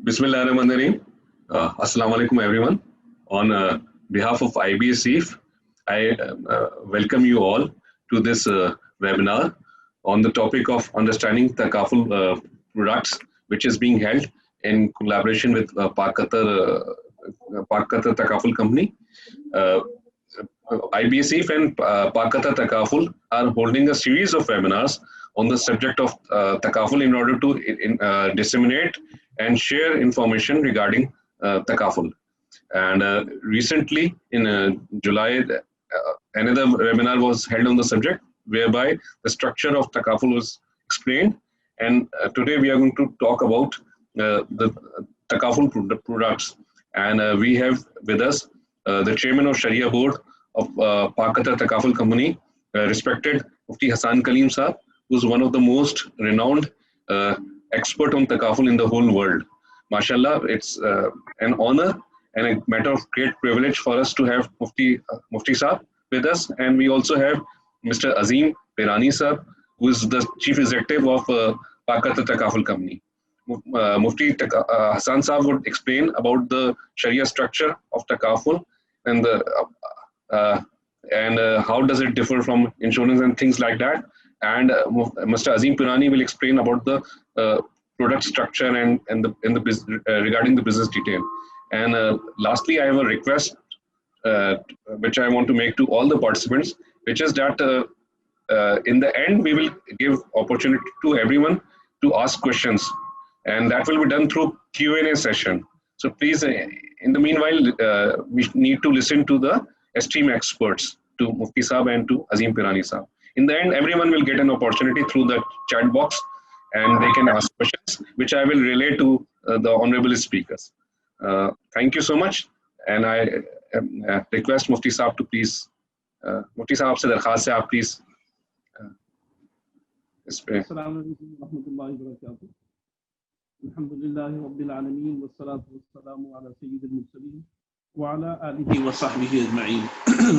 Bismillahirrahmanirrahim. Assalamu alaikum everyone. On behalf of IBSEF, I welcome you all to this webinar on the topic of understanding Takaful products, which is being held in collaboration with Pak Qatar Takaful Company. IBSEF and Pak Qatar Takaful are holding a series of webinars on the subject of Takaful in order to disseminate and share information regarding Takaful. And recently in July, another webinar was held on the subject whereby the structure of Takaful was explained. And today we are going to talk about the Takaful products. And we have with us the chairman of Sharia board of Pak Qatar Takaful Company, respected Mufti Hassan Kaleem Sahab, who is one of the most renowned expert on Takaful in the whole world. MashaAllah, it's an honor and a matter of great privilege for us to have Mufti Sahab with us. And we also have Mr. Azim Pirani Sahab, who is the chief executive of Pak Qatar Takaful Company. Mufti Hassan Sahab would explain about the Sharia structure of Takaful and how does it differ from insurance and things like that. And Mr. Azim Pirani will explain about the product structure and regarding the business detail. And lastly, I have a request which I want to make to all the participants, which is that in the end we will give opportunity to everyone to ask questions, and that will be done through Q&A session. So please, in the meanwhile, we need to listen to the esteemed experts, to Mufti Sahab and to Azim Pirani Sahab. In the end, everyone will get an opportunity through the chat box, and they can ask questions, which I will relay to the honorable speakers. Thank you so much, and I request Mufti Sahab to please, Mufti Sahab se darkhast hai, aap please. Assalamualaikum warahmatullahi wabarakatuh. Alhamdulillahi rabbil alameen wassalatu wassalamu ala sayyidil mursalin wa ala alihi wa sahbihi ajma'in.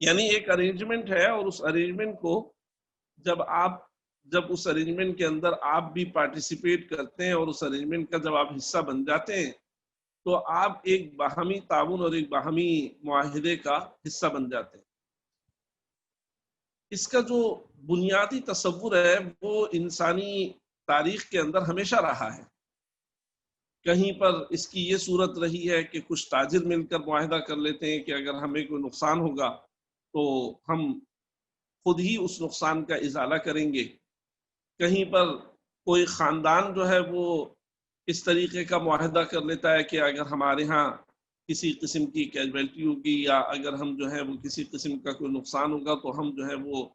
یعنی ایک arrangement ہے، اور اس arrangement کو جب اس arrangement کے اندر آپ بھی participate کرتے ہیں اور اس ارینجمنٹ کا جب آپ حصہ بن جاتے ہیں تو آپ ایک باہمی تعاون اور ایک باہمی معاہدے کا حصہ بن جاتے ہیں۔ اس کا جو بنیادی تصور ہے وہ انسانی تاریخ کے اندر ہمیشہ رہا ہے۔ کہیں پر اس کی یہ صورت رہی ہے کہ کچھ تاجر مل کر معاہدہ کر لیتے ہیں کہ اگر ہمیں کوئی نقصان ہوگا تو ہم خود ہی اس نقصان کا ازالہ کریں گے۔ کہیں پر کوئی خاندان جو ہے وہ اس طریقے کا معاہدہ کر لیتا ہے کہ اگر ہمارے ہاں کسی قسم کی کیجویلٹی ہوگی یا اگر ہم جو ہے وہ کسی قسم کا کوئی نقصان ہوگا تو ہم جو ہے وہ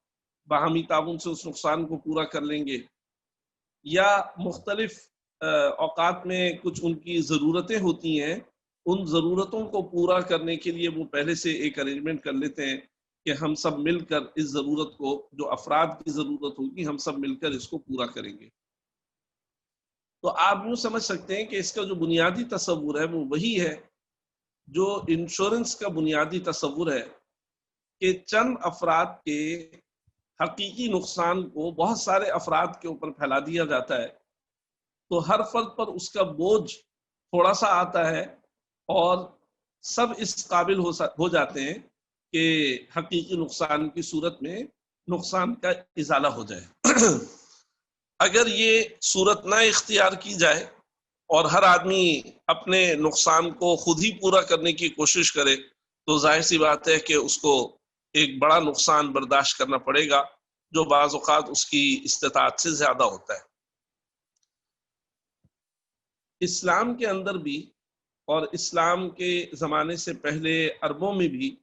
باہمی تعاون سے اس نقصان کو پورا کر لیں گے۔ یا مختلف اوقات میں کچھ ان کی ضرورتیں ہوتی ہیں، ان ضرورتوں کو پورا کرنے کے لیے وہ پہلے سے ایک ارینجمنٹ کر لیتے ہیں کہ ہم سب مل کر اس ضرورت کو، جو افراد کی ضرورت ہوگی، ہم سب مل کر اس کو پورا کریں گے۔ تو آپ یوں سمجھ سکتے ہیں کہ اس کا جو بنیادی تصور ہے وہ وہی ہے جو انشورنس کا بنیادی تصور ہے، کہ چند افراد کے حقیقی نقصان کو بہت سارے افراد کے اوپر پھیلا دیا جاتا ہے، تو ہر فرد پر اس کا بوجھ تھوڑا سا آتا ہے اور سب اس قابل ہو جاتے ہیں کہ حقیقی نقصان کی صورت میں نقصان کا ازالہ ہو جائے۔ اگر یہ صورت نہ اختیار کی جائے اور ہر آدمی اپنے نقصان کو خود ہی پورا کرنے کی کوشش کرے تو ظاہر سی بات ہے کہ اس کو ایک بڑا نقصان برداشت کرنا پڑے گا جو بعض اوقات اس کی استطاعت سے زیادہ ہوتا ہے۔ اسلام کے اندر بھی اور اسلام کے زمانے سے پہلے عربوں میں بھی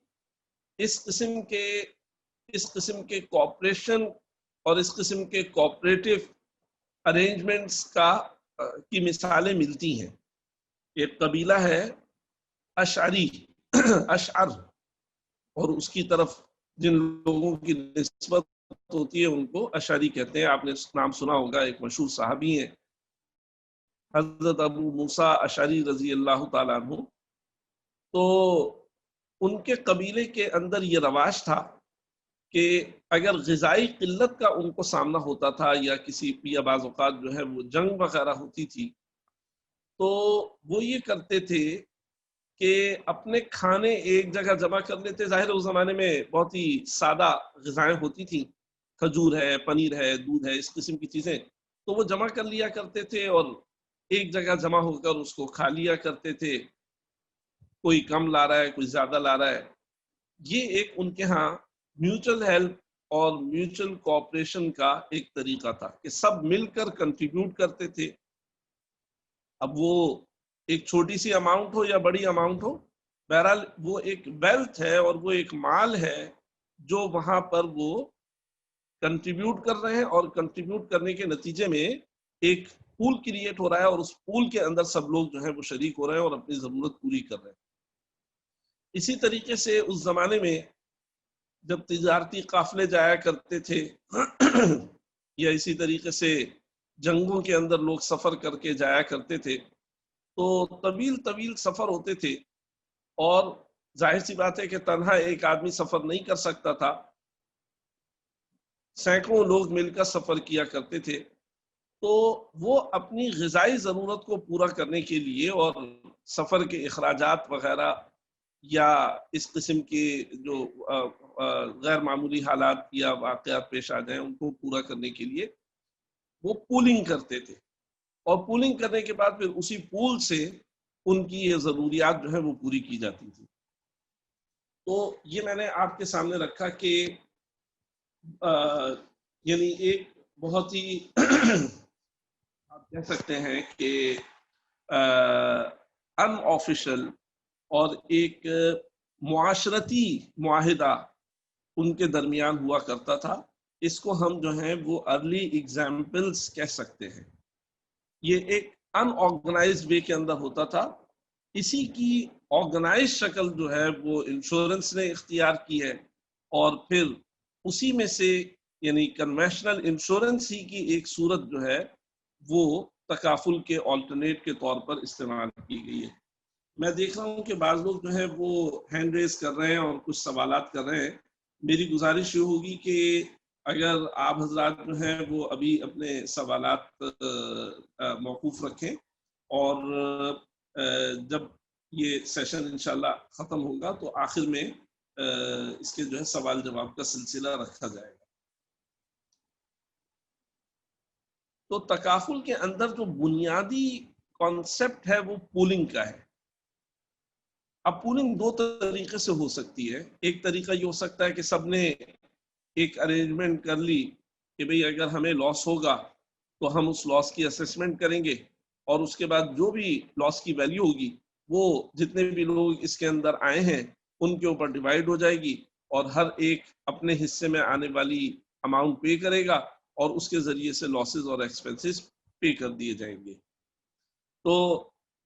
اس قسم کے کوآپریشن اور اس قسم کے کوآپریٹو ارینجمنٹس کی مثالیں ملتی ہیں۔ ایک قبیلہ ہے اشعری، اشعر، اور اس کی طرف جن لوگوں کی نسبت ہوتی ہے ان کو اشعری کہتے ہیں۔ آپ نے نام سنا ہوگا، ایک مشہور صحابی ہیں حضرت ابو موسیٰ اشعری رضی اللہ تعالیٰ عنہ۔ تو ان کے قبیلے کے اندر یہ رواج تھا کہ اگر غذائی قلت کا ان کو سامنا ہوتا تھا یا بعض اوقات جو ہے وہ جنگ وغیرہ ہوتی تھی، تو وہ یہ کرتے تھے کہ اپنے کھانے ایک جگہ جمع کر لیتے۔ ظاہر اس زمانے میں بہت ہی سادہ غذائیں ہوتی تھیں، کھجور ہے، پنیر ہے، دودھ ہے، اس قسم کی چیزیں، تو وہ جمع کر لیا کرتے تھے اور ایک جگہ جمع ہو کر اس کو کھا لیا کرتے تھے۔ کوئی کم لا رہا ہے، کوئی زیادہ لا رہا ہے۔ یہ ایک ان کے ہاں میوچل ہیلپ اور میوچل کوآپریشن کا ایک طریقہ تھا کہ سب مل کر کنٹریبیوٹ کرتے تھے۔ اب وہ ایک چھوٹی سی اماؤنٹ ہو یا بڑی اماؤنٹ ہو، بہرحال وہ ایک ویلتھ ہے اور وہ ایک مال ہے جو وہاں پر وہ کنٹریبیوٹ کر رہے ہیں، اور کنٹریبیوٹ کرنے کے نتیجے میں ایک پول کریٹ ہو رہا ہے اور اس پول کے اندر سب لوگ جو ہے وہ شریک ہو رہے ہیں اور اپنی ضرورت پوری کر رہے ہیں۔ اسی طریقے سے اس زمانے میں جب تجارتی قافلے جایا کرتے تھے یا اسی طریقے سے جنگوں کے اندر لوگ سفر کر کے جایا کرتے تھے، تو طویل سفر ہوتے تھے اور ظاہر سی بات ہے کہ تنہا ایک آدمی سفر نہیں کر سکتا تھا، سینکڑوں لوگ مل کر سفر کیا کرتے تھے۔ تو وہ اپنی غذائی ضرورت کو پورا کرنے کے لیے اور سفر کے اخراجات وغیرہ یا اس قسم کے جو غیر معمولی حالات یا واقعات پیش آ جائیں ان کو پورا کرنے کے لیے وہ پولنگ کرتے تھے، اور پولنگ کرنے کے بعد پھر اسی پول سے ان کی یہ ضروریات جو ہے وہ پوری کی جاتی تھی۔ تو یہ میں نے آپ کے سامنے رکھا کہ یعنی ایک بہت ہی آپ کہہ سکتے ہیں کہ ان آفیشل اور ایک معاشرتی معاہدہ ان کے درمیان ہوا کرتا تھا۔ اس کو ہم جو ہیں وہ ارلی ایگزامپلز کہہ سکتے ہیں۔ یہ ایک ان آرگنائزڈ وے کے اندر ہوتا تھا۔ اسی کی آرگنائز شکل جو ہے وہ انشورنس نے اختیار کی ہے، اور پھر اسی میں سے یعنی کنونشنل انشورنس ہی کی ایک صورت جو ہے وہ تکافل کے آلٹرنیٹ کے طور پر استعمال کی گئی ہے۔ میں دیکھ رہا ہوں کہ بعض لوگ جو ہے وہ ہینڈ ریز کر رہے ہیں اور کچھ سوالات کر رہے ہیں۔ میری گزارش یہ ہوگی کہ اگر آپ حضرات جو ہیں وہ ابھی اپنے سوالات موقوف رکھیں، اور جب یہ سیشن انشاءاللہ ختم ہوگا تو آخر میں اس کے جو ہے سوال جواب کا سلسلہ رکھا جائے گا۔ تو تکافل کے اندر جو بنیادی کانسیپٹ ہے وہ پولنگ کا ہے۔ اب پولنگ دو طریقے سے ہو سکتی ہے۔ ایک طریقہ یہ ہو سکتا ہے کہ سب نے ایک ارینجمنٹ کر لی کہ بھئی اگر ہمیں لاس ہوگا تو ہم اس لاس کی اسیسمنٹ کریں گے، اور اس کے بعد جو بھی لاس کی ویلیو ہوگی وہ جتنے بھی لوگ اس کے اندر آئے ہیں ان کے اوپر ڈیوائیڈ ہو جائے گی، اور ہر ایک اپنے حصے میں آنے والی اماؤنٹ پے کرے گا، اور اس کے ذریعے سے لاسز اور ایکسپنسز پے کر دیے جائیں گے۔ تو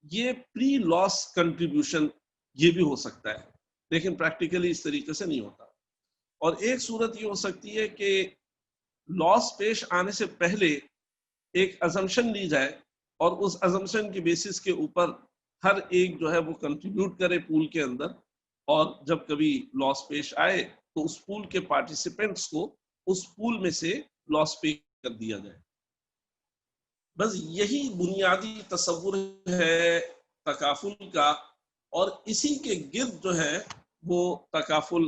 یہ پری لاس کنٹریبیوشن یہ بھی ہو سکتا ہے، لیکن پریکٹیکلی اس طریقے سے نہیں ہوتا۔ اور ایک صورت یہ ہو سکتی ہے کہ لاس پیش آنے سے پہلے ایک ازمپشن لی جائے، اور اس ازمپشن کی بیسس کے اوپر ہر ایک جو ہے وہ کنٹریبیوٹ کرے پول کے اندر، اور جب کبھی لاس پیش آئے تو اس پول کے پارٹیسپینٹس کو اس پول میں سے لاس پے کر دیا جائے۔ بس یہی بنیادی تصور ہے تکافل کا، اور اسی کے گرد جو ہے وہ تکافل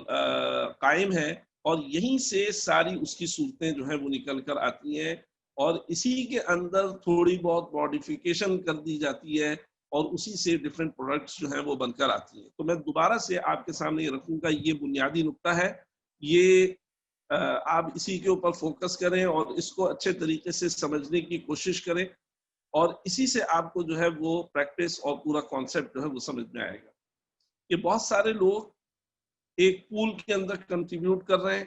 قائم ہے، اور یہیں سے ساری اس کی صورتیں جو ہیں وہ نکل کر آتی ہیں، اور اسی کے اندر تھوڑی بہت ماڈیفیکیشن کر دی جاتی ہے، اور اسی سے ڈفرینٹ پروڈکٹس جو ہیں وہ بن کر آتی ہیں۔ تو میں دوبارہ سے آپ کے سامنے یہ رکھوں گا، یہ بنیادی نقطہ ہے، یہ آپ اسی کے اوپر فوکس کریں اور اس کو اچھے طریقے سے سمجھنے کی کوشش کریں، اور اسی سے آپ کو جو ہے وہ پریکٹس اور پورا کانسیپٹ جو ہے وہ سمجھ میں آئے گا کہ بہت سارے لوگ ایک پول کے اندر کنٹریبیوٹ کر رہے ہیں،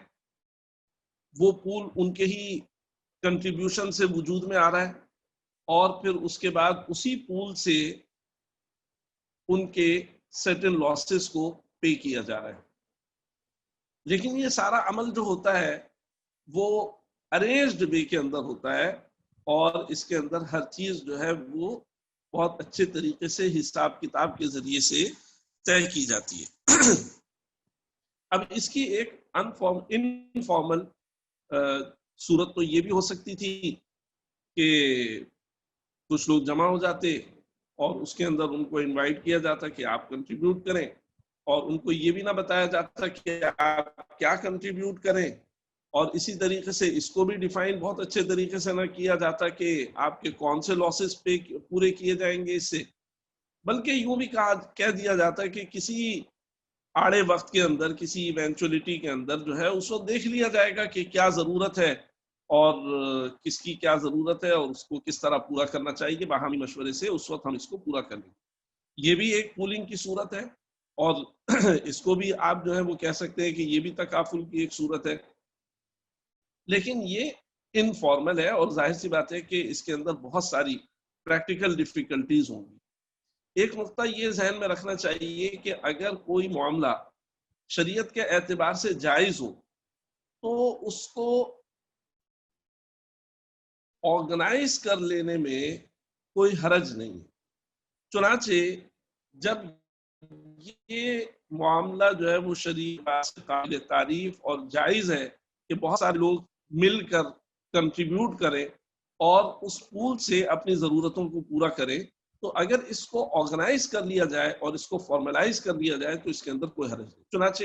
وہ پول ان کے ہی کنٹریبیوشن سے وجود میں آ رہا ہے، اور پھر اس کے بعد اسی پول سے ان کے سرٹن لاسز کو پے کیا جا رہا ہے۔ لیکن یہ سارا عمل جو ہوتا ہے وہ ارینجڈ وے کے اندر ہوتا ہے، اور اس کے اندر ہر چیز جو ہے وہ بہت اچھے طریقے سے حساب کتاب کے ذریعے سے طے کی جاتی ہے۔ اب اس کی ایک انفارمل صورت تو یہ بھی ہو سکتی تھی کہ کچھ لوگ جمع ہو جاتے اور اس کے اندر ان کو انوائٹ کیا جاتا کہ آپ کنٹریبیوٹ کریں، اور ان کو یہ بھی نہ بتایا جاتا کہ آپ کیا کنٹریبیوٹ کریں، اور اسی طریقے سے اس کو بھی ڈیفائن بہت اچھے طریقے سے نہ کیا جاتا کہ آپ کے کون سے لاسز پورے کیے جائیں گے اس سے، بلکہ یوں بھی کہہ دیا جاتا ہے کہ کسی آڑے وقت کے اندر، کسی ایونچولیٹی کے اندر جو ہے اس کو دیکھ لیا جائے گا کہ کیا ضرورت ہے اور کس کی کیا ضرورت ہے اور اس کو کس طرح پورا کرنا چاہیے، باہمی مشورے سے اس وقت ہم اس کو پورا کر لیں۔ یہ بھی ایک پولنگ کی صورت ہے، اور اس کو بھی آپ جو ہے وہ کہہ سکتے ہیں کہ یہ بھی تکافل کی ایک صورت ہے، لیکن یہ انفارمل ہے، اور ظاہر سی بات ہے کہ اس کے اندر بہت ساری پریکٹیکل ڈیفیکلٹیز ہوں گی۔ ایک نقطہ یہ ذہن میں رکھنا چاہیے کہ اگر کوئی معاملہ شریعت کے اعتبار سے جائز ہو تو اس کو آرگنائز کر لینے میں کوئی حرج نہیں ہے۔ چنانچہ جب یہ معاملہ جو ہے وہ شریعت سے قابل تعریف اور جائز ہے کہ بہت سارے لوگ مل کر کنٹریبیوٹ کریں اور اس پول سے اپنی ضرورتوں کو پورا کریں، تو اگر اس کو آرگنائز کر لیا جائے اور اس کو فارملائز کر لیا جائے تو اس کے اندر کوئی حرج نہیں۔ چنانچہ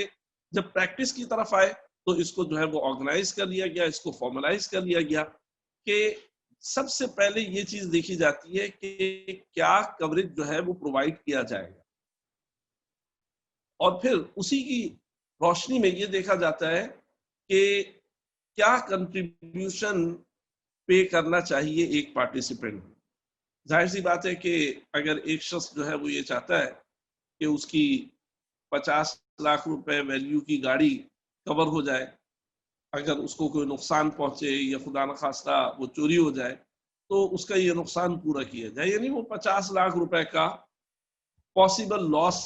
جب پریکٹس کی طرف آئے تو اس کو جو ہے وہ آرگنائز کر لیا گیا، اس کو فارملائز کر لیا گیا کہ سب سے پہلے یہ چیز دیکھی جاتی ہے کہ کیا کوریج جو ہے وہ پرووائڈ کیا جائے گا، اور پھر اسی کی روشنی میں یہ دیکھا جاتا ہے کہ کیا کنٹریبیوشن پے کرنا چاہیے ایک پارٹیسپینٹ۔ ظاہر سی بات ہے کہ اگر ایک شخص جو ہے وہ یہ چاہتا ہے کہ اس کی 50 لاکھ روپے ویلیو کی گاڑی کور ہو جائے، اگر اس کو کوئی نقصان پہنچے یا خدا نخواستہ وہ چوری ہو جائے تو اس کا یہ نقصان پورا کیا جائے، یعنی وہ 50 لاکھ روپے کا پاسبل لاس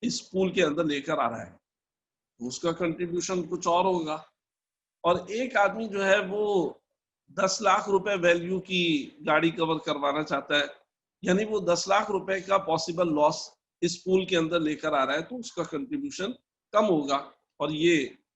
اس پول کے اندر لے کر آ رہا ہے، اس کا کنٹریبیوشن کچھ اور ہوگا۔ اور ایک آدمی جو ہے وہ 10 لاکھ روپے ویلیو کی گاڑی کور کروانا چاہتا ہے، یعنی وہ 10 لاکھ روپے کا پاسبل لاس اس پول کے اندر لے کر آ رہا ہے، تو اس کا کنٹریبیوشن کم ہوگا، اور یہ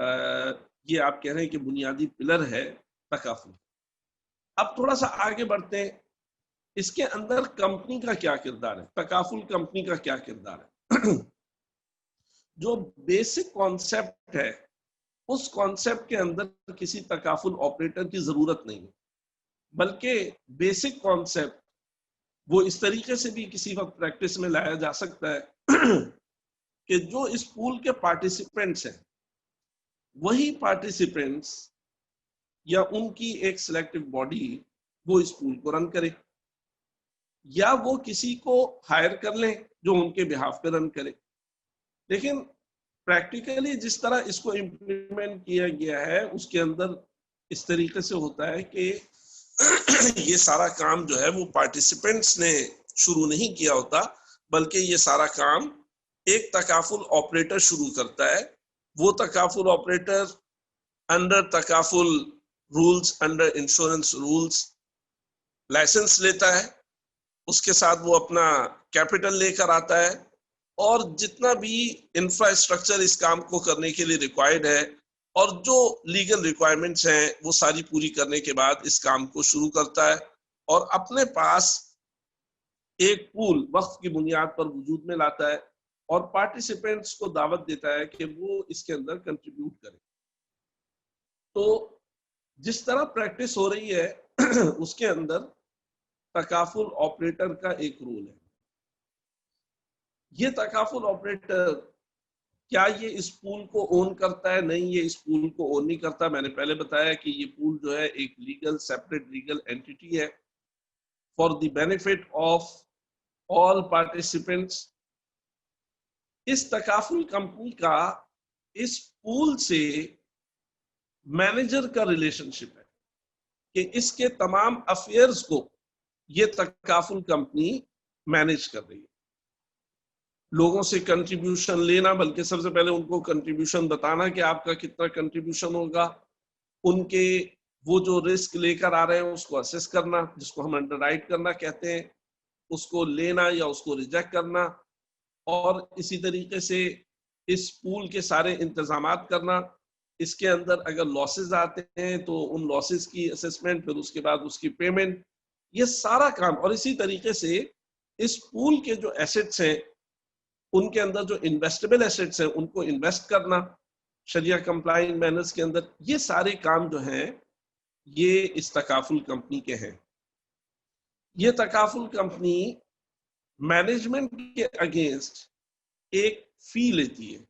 یہ آپ کہہ رہے ہیں کہ بنیادی پلر ہے تکافل۔ اب تھوڑا سا آگے بڑھتے ہیں، اس کے اندر کمپنی کا کیا کردار ہے، تکافل کمپنی کا کیا کردار ہے۔ جو بیسک کانسیپٹ ہے اس کانسیپٹ کے اندر کسی تکافل آپریٹر کی ضرورت نہیں ہے، بلکہ بیسک کانسیپٹ وہ اس طریقے سے بھی کسی وقت پریکٹس میں لایا جا سکتا ہے کہ جو اس پول کے پارٹیسپینٹس ہیں وہی پارٹیسپینٹس یا ان کی ایک سلیکٹو باڈی وہ اس پول کو رن کرے، یا وہ کسی کو ہائر کر لیں جو ان کے بہاف پہ رن کرے۔ لیکن پریکٹیکلی جس طرح اس کو امپلیمنٹ کیا گیا ہے اس کے اندر اس طریقے سے ہوتا ہے کہ یہ سارا کام جو ہے وہ پارٹیسپینٹس نے شروع نہیں کیا ہوتا، بلکہ یہ سارا کام ایک تکافل آپریٹر شروع کرتا ہے۔ وہ تکافل آپریٹر انڈر تکافل rules, under insurance rules license لیتا ہے، اس کے ساتھ وہ اپنا کیپٹل لے کر آتا ہے، اور جتنا بھی انفراسٹرکچر اس کام کو کرنے کے لیے ریکوائرڈ ہے اور جو لیگل ریکوائرمنٹس ہیں وہ ساری پوری کرنے کے بعد اس کام کو شروع کرتا ہے، اور اپنے پاس ایک پول وقت کی بنیاد پر وجود میں لاتا ہے اور پارٹیسپینٹس کو دعوت دیتا ہے کہ وہ اس کے اندر کنٹریبیوٹ کریں۔ تو جس طرح پریکٹس ہو رہی ہے اس کے اندر تکافل آپریٹر کا ایک رول ہے۔ یہ تکافل آپریٹر کیا یہ اس پول کو اون کرتا ہے؟ نہیں، یہ اس پول کو اون نہیں کرتا۔ میں نے پہلے بتایا کہ یہ پول جو ہے ایک لیگل سیپریٹ لیگل اینٹیٹی ہے for the benefit of all participants. اس تکافل کمپنی کا اس پول سے مینیجر کا ریلیشن شپ ہے کہ اس کے تمام افیئرز کو یہ تکافل کمپنی مینیج کر رہی ہے۔ لوگوں سے کنٹریبیوشن لینا، بلکہ سب سے پہلے ان کو کنٹریبیوشن بتانا کہ آپ کا کتنا کنٹریبیوشن ہوگا، ان کے وہ جو رسک لے کر آ رہے ہیں اس کو اسیس کرنا، جس کو ہم انڈر رائٹ کرنا کہتے ہیں، اس کو لینا یا اس کو ریجیکٹ کرنا، اور اسی طریقے سے اس پول کے سارے انتظامات کرنا۔ اس کے اندر اگر لاسز آتے ہیں تو ان لاسز کی اسیسمنٹ، پھر اس کے بعد اس کی پیمنٹ، یہ سارا کام۔ اور اسی طریقے سے اس پول کے جو ایسٹس ہیں ان کے اندر جو انویسٹیبل ایسٹس ہیں ان کو انویسٹ کرنا شریعہ کمپلائنٹ مینرز کے اندر، یہ سارے کام جو ہیں یہ اس تکافل کمپنی کے ہیں۔ یہ تکافل کمپنی مینجمنٹ کے اگینسٹ ایک فی لیتی ہے،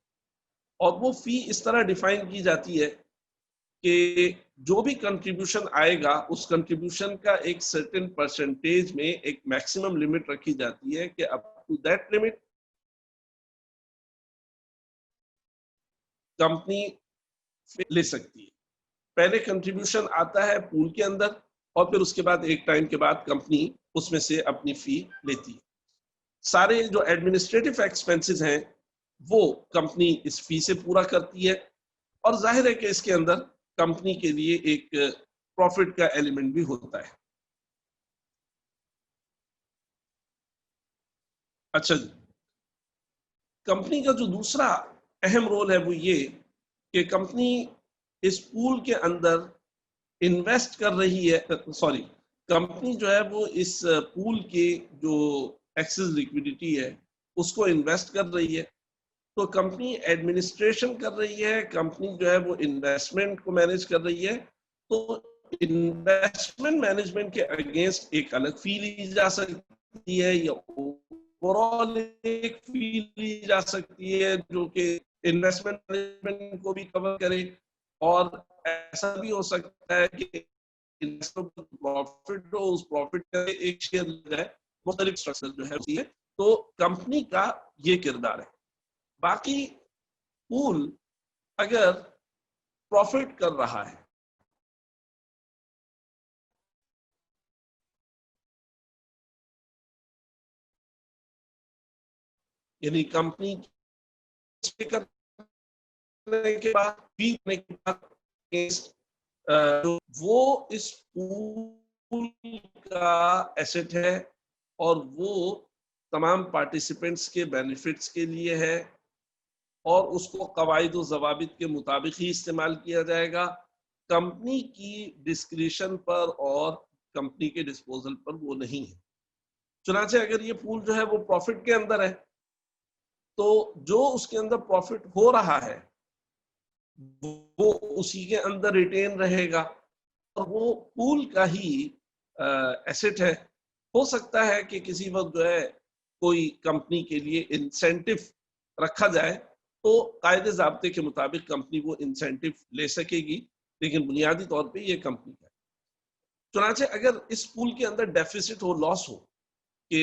اور وہ فی اس طرح ڈیفائن کی جاتی ہے کہ جو بھی کنٹریبیوشن آئے گا اس کنٹریبیوشن کا ایک سرٹن پرسنٹیج میں ایک میکسیمم لمٹ رکھی جاتی ہے کہ up to that limit company لے سکتی ہے۔ پہلے کنٹریبیوشن آتا ہے پول کے اندر، اور پھر اس کے بعد ایک ٹائم کے بعد کمپنی اس میں سے اپنی فی لیتی ہے۔ سارے جو ایڈمنسٹریٹو ایکسپینسز ہیں وہ کمپنی اس فی سے پورا کرتی ہے، اور ظاہر ہے کہ اس کے اندر کمپنی کے لیے ایک پروفٹ کا ایلیمنٹ بھی ہوتا ہے۔ اچھا جی، کمپنی کا جو دوسرا اہم رول ہے وہ یہ کہ کمپنی اس پول کے اندر انویسٹ کر رہی ہے، کمپنی جو ہے وہ اس پول کے جو ایکسس لیکویڈیٹی ہے اس کو انویسٹ کر رہی ہے۔ تو کمپنی ایڈمنسٹریشن کر رہی ہے، کمپنی جو ہے وہ انویسٹمنٹ کو مینیج کر رہی ہے۔ تو انویسٹمنٹ مینجمنٹ کے اگینسٹ ایک الگ فی لی جا سکتی ہے، یا اوور آل ایک فی لی جا سکتی ہے جو کہ انویسٹمنٹ مینجمنٹ کو بھی کور کرے، اور ایسا بھی ہو سکتا ہے کہ پروفٹ ہو، اس پروفٹ کا ایک شیئر ہے، مختلف اسٹرکچر جو ہے۔ تو کمپنی کا یہ کردار ہے۔ باقی پول اگر پروفٹ کر رہا ہے یعنی کمپنی کرنے کے بعد وہ اس پول کا ایسٹ ہے، اور وہ تمام پارٹیسپینٹس کے بینیفٹس کے لیے ہے، اور اس کو قواعد و ضوابط کے مطابق ہی استعمال کیا جائے گا، کمپنی کی ڈسکریشن پر اور کمپنی کے ڈسپوزل پر وہ نہیں ہے۔ چنانچہ اگر یہ پول جو ہے وہ پروفٹ کے اندر ہے تو جو اس کے اندر پروفٹ ہو رہا ہے وہ اسی کے اندر ریٹین رہے گا اور وہ پول کا ہی ایسٹ ہے۔ ہو سکتا ہے کہ کسی وقت جو ہے کوئی کمپنی کے لیے انسینٹو رکھا جائے تو قاعدے ضابطے کے مطابق کمپنی وہ انسینٹو لے سکے گی، لیکن بنیادی طور پہ یہ کمپنی کا ہے۔ چنانچہ اگر اس پول کے اندر ڈیفیسٹ ہو، لاس ہو، کہ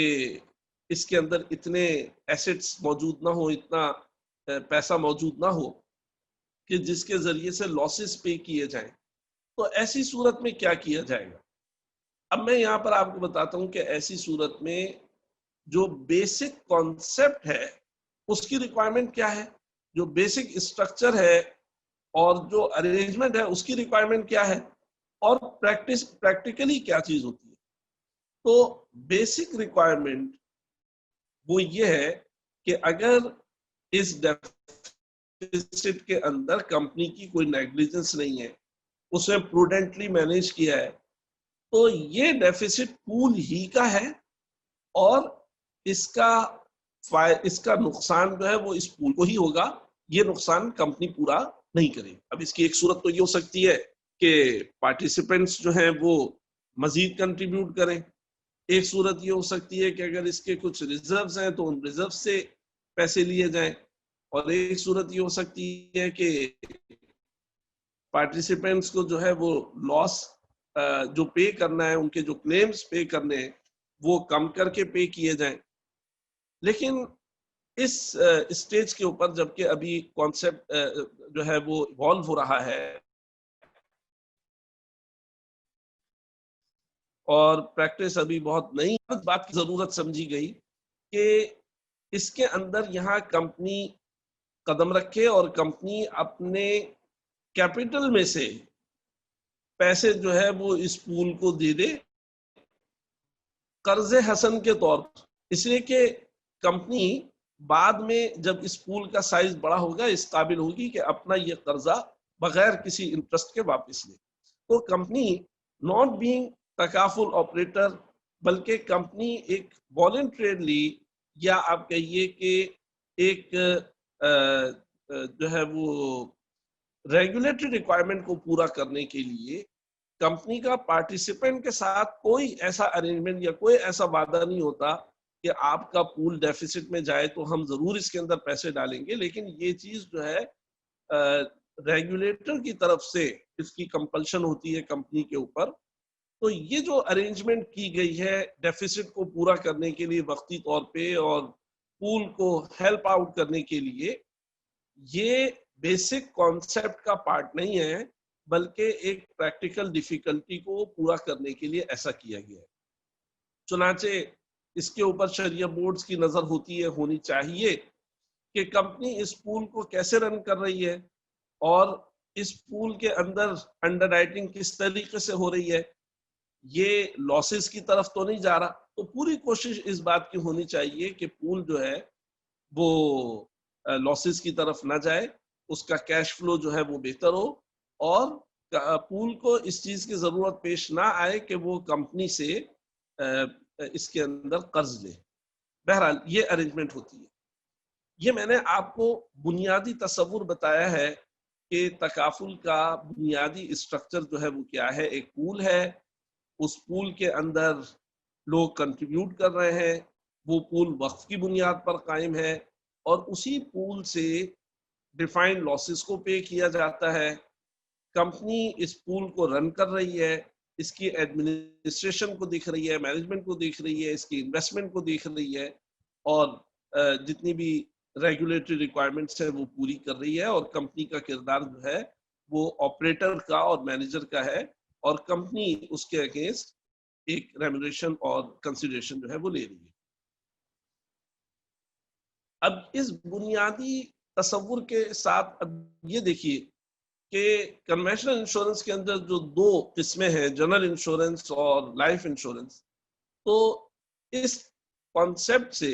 اس کے اندر اتنے ایسٹس موجود نہ ہو، اتنا پیسہ موجود نہ ہو کہ جس کے ذریعے سے لاسز پے کیے جائیں، تو ایسی صورت میں کیا کیا جائے گا؟ اب میں یہاں پر آپ کو بتاتا ہوں کہ ایسی صورت میں جو بیسک کانسیپٹ ہے اس کی ریکوائرمنٹ کیا ہے، جو بیسک اسٹرکچر ہے اور جو ارینجمنٹ ہے اس کی ریکوائرمنٹ کیا ہے، اور پریکٹیکلی کیا چیز ہوتی ہے۔ تو بیسک ریکوائرمنٹ وہ یہ ہے کہ اگر اس ڈیفیسٹ کے اندر کمپنی کی کوئی نیگلیجنس نہیں ہے، اس نے پروڈنٹلی مینیج کیا ہے، تو یہ ڈیفیسٹ پول ہی کا ہے اور اس کا نقصان جو ہے وہ اس پول کو ہی ہوگا، یہ نقصان کمپنی پورا نہیں کرے۔ اب اس کی ایک صورت تو یہ ہو سکتی ہے کہ پارٹیسپینٹس جو ہیں وہ مزید کنٹریبیوٹ کریں، ایک صورت یہ ہو سکتی ہے کہ اگر اس کے کچھ ریزروز ہیں تو ان ریزرو سے پیسے لیے جائیں، اور ایک صورت یہ ہو سکتی ہے کہ پارٹیسپینٹس کو جو ہے وہ لاس جو پے کرنا ہے، ان کے جو کلیمز پے کرنے ہیں وہ کم کر کے پے کیے جائیں۔ لیکن اس اسٹیج کے اوپر جبکہ ابھی کانسیپٹ جو ہے وہ ایوالو ہو رہا ہے اور پریکٹس ابھی بہت نئی بات کی ضرورت سمجھی گئی کہ اس کے اندر یہاں کمپنی قدم رکھے اور کمپنی اپنے کیپٹل میں سے پیسے جو ہے وہ اس پول کو دے دے قرض حسن کے طور پر، اس لیے کہ کمپنی بعد میں جب اس پول کا سائز بڑا ہوگا اس قابل ہوگی کہ اپنا یہ قرضہ بغیر کسی انٹرسٹ کے واپس لے۔ تو کمپنی ناٹ بینگ تکافل آپریٹر بلکہ کمپنی ایک والنٹریلی یا آپ کہیے کہ ایک جو ہے وہ ریگولیٹری ریکوائرمنٹ کو پورا کرنے کے لیے کمپنی کا پارٹیسپینٹ کے ساتھ کوئی ایسا ارینجمنٹ یا کوئی ایسا وعدہ نہیں ہوتا کہ آپ کا پول ڈیفیسٹ میں جائے تو ہم ضرور اس کے اندر پیسے ڈالیں گے، لیکن یہ چیز جو ہے ریگولیٹر کی طرف سے اس کی کمپلشن ہوتی ہے کمپنی کے اوپر۔ تو یہ جو ارینجمنٹ کی گئی ہے ڈیفیسٹ کو پورا کرنے کے لیے وقتی طور پہ اور پول کو ہیلپ آؤٹ کرنے کے لیے، یہ بیسک کانسیپٹ کا پارٹ نہیں ہے بلکہ ایک پریکٹیکل ڈیفیکلٹی کو پورا کرنے کے لیے ایسا کیا گیا ہے۔ چنانچہ اس کے اوپر شریعہ بورڈز کی نظر ہوتی ہے، ہونی چاہیے کہ کمپنی اس پول کو کیسے رن کر رہی ہے اور اس پول کے اندر انڈر رائٹنگ کس طریقے سے ہو رہی ہے، یہ لاسز کی طرف تو نہیں جا رہا۔ تو پوری کوشش اس بات کی ہونی چاہیے کہ پول جو ہے وہ لاسز کی طرف نہ جائے، اس کا کیش فلو جو ہے وہ بہتر ہو اور پول کو اس چیز کی ضرورت پیش نہ آئے کہ وہ کمپنی سے اس کے اندر قرض لے۔ بہرحال یہ ارینجمنٹ ہوتی ہے۔ یہ میں نے آپ کو بنیادی تصور بتایا ہے کہ تکافل کا بنیادی اسٹرکچر جو ہے وہ کیا ہے۔ ایک پول ہے، اس پول کے اندر لوگ کنٹریبیوٹ کر رہے ہیں، وہ پول وقف کی بنیاد پر قائم ہے اور اسی پول سے ڈیفائنڈ لاسز کو پے کیا جاتا ہے۔ کمپنی اس پول کو رن کر رہی ہے، اس کی ایڈمنسٹریشن کو دیکھ رہی ہے، مینجمنٹ کو دیکھ رہی ہے، اس کی انویسٹمنٹ کو دیکھ رہی ہے اور جتنی بھی ریگولیٹری ریکوائرمنٹس ہیں وہ پوری کر رہی ہے، اور کمپنی کا کردار جو ہے وہ آپریٹر کا اور مینیجر کا ہے اور کمپنی اس کے اگینسٹ ایک ریمونریشن اور کنسیڈریشن جو ہے وہ لے رہی ہے۔ اب اس بنیادی تصور کے ساتھ اب یہ دیکھیے کہ کنونشنل انشورنس کے اندر جو دو قسمیں ہیں، جنرل انشورنس اور لائف انشورنس، تو اس کانسیپٹ سے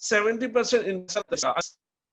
70%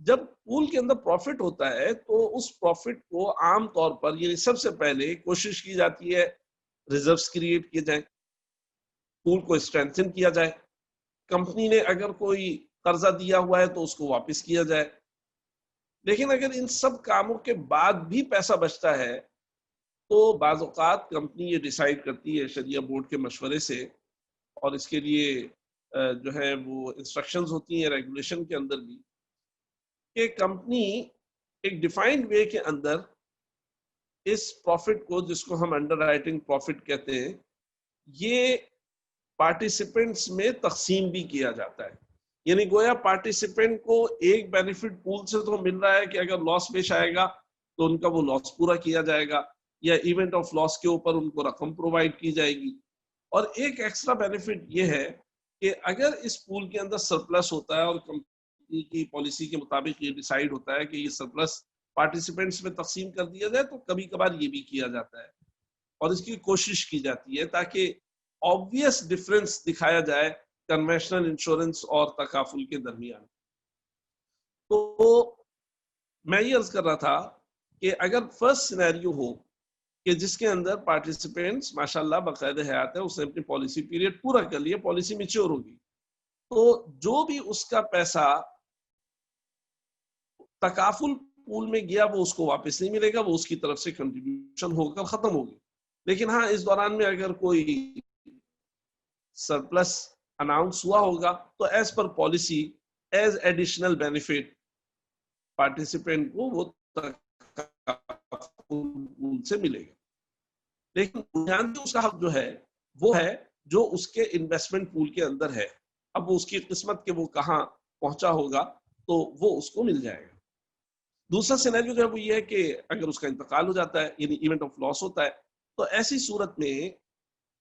جب پول کے اندر پروفٹ ہوتا ہے تو اس پروفٹ کو عام طور پر یعنی سب سے پہلے کوشش کی جاتی ہے ریزروز کریٹ کیے جائیں، پول کو اسٹرینتھن کیا جائے، کمپنی نے اگر کوئی قرضہ دیا ہوا ہے تو اس کو واپس کیا جائے. لیکن اگر ان سب کاموں کے بعد بھی پیسہ بچتا ہے تو بعض اوقات کمپنی یہ ڈیسائیڈ کرتی ہے شریعہ بورڈ کے مشورے سے، اور اس کے لیے جو ہے وہ انسٹرکشنز ہوتی ہیں ریگولیشن کے اندر بھی، کہ کمپنی ایک ڈیفائنڈ وے کے اندر اس پروفٹ کو، جس کو ہم انڈر رائٹنگ پروفٹ کہتے ہیں، یہ پارٹیسپینٹس میں تقسیم بھی کیا جاتا ہے. یعنی گویا پارٹیسپینٹ کو ایک بینیفٹ پول سے تو مل رہا ہے کہ اگر لاس پیش آئے گا تو ان کا وہ لاس پورا کیا جائے گا، یا ایونٹ آف لاس کے اوپر ان کو رقم پرووائڈ کی جائے گی. اور ایک ایکسٹرا بینیفٹ یہ ہے کہ اگر اس پول کے اندر سرپلس ہوتا ہے اور کمپنی کی پالیسی کے مطابق یہ ڈیسائیڈ ہوتا ہے کہ یہ سرپلس پارٹیسپینٹس میں تقسیم کر دیا جائے، تو کبھی کبھار یہ بھی کیا جاتا ہے اور اس کی کوشش کی جاتی ہے تاکہ obvious ڈفرنس دکھایا جائے کنونشنل انشورنس اور تکافل کے درمیان. تو میں یہ عرض کر رہا تھا کہ اگر فرسٹ سینیریو ہو کہ جس کے اندر پارٹیسپینٹس ماشاءاللہ باقاعدہ حیات ہے، اس نے اپنی پالیسی پیریڈ پورا کر لیا، پالیسی میچور ہوگی، تو جو بھی اس کا پیسہ تکافل پول میں گیا وہ اس کو واپس نہیں ملے گا، وہ اس کی طرف سے کنٹریبیوشن ہو کر ختم ہوگی. لیکن ہاں اس دوران میں اگر کوئی سرپلس اناؤنس ہوا ہوگا تو as per policy as additional benefit participant کو وہ پول سے ملے گا. لیکن بنیادی اس کا حق جو ہے وہ ہے جو اس کے انویسٹمنٹ پول کے اندر ہے. اب وہ اس کی قسمت کہ وہ کہاں پہنچا ہوگا تو وہ اس کو مل جائے گا. دوسرا سینیریو جو ہے وہ یہ ہے کہ اگر اس کا انتقال ہو جاتا ہے یعنی ایونٹ آف لاس ہوتا ہے، تو ایسی صورت میں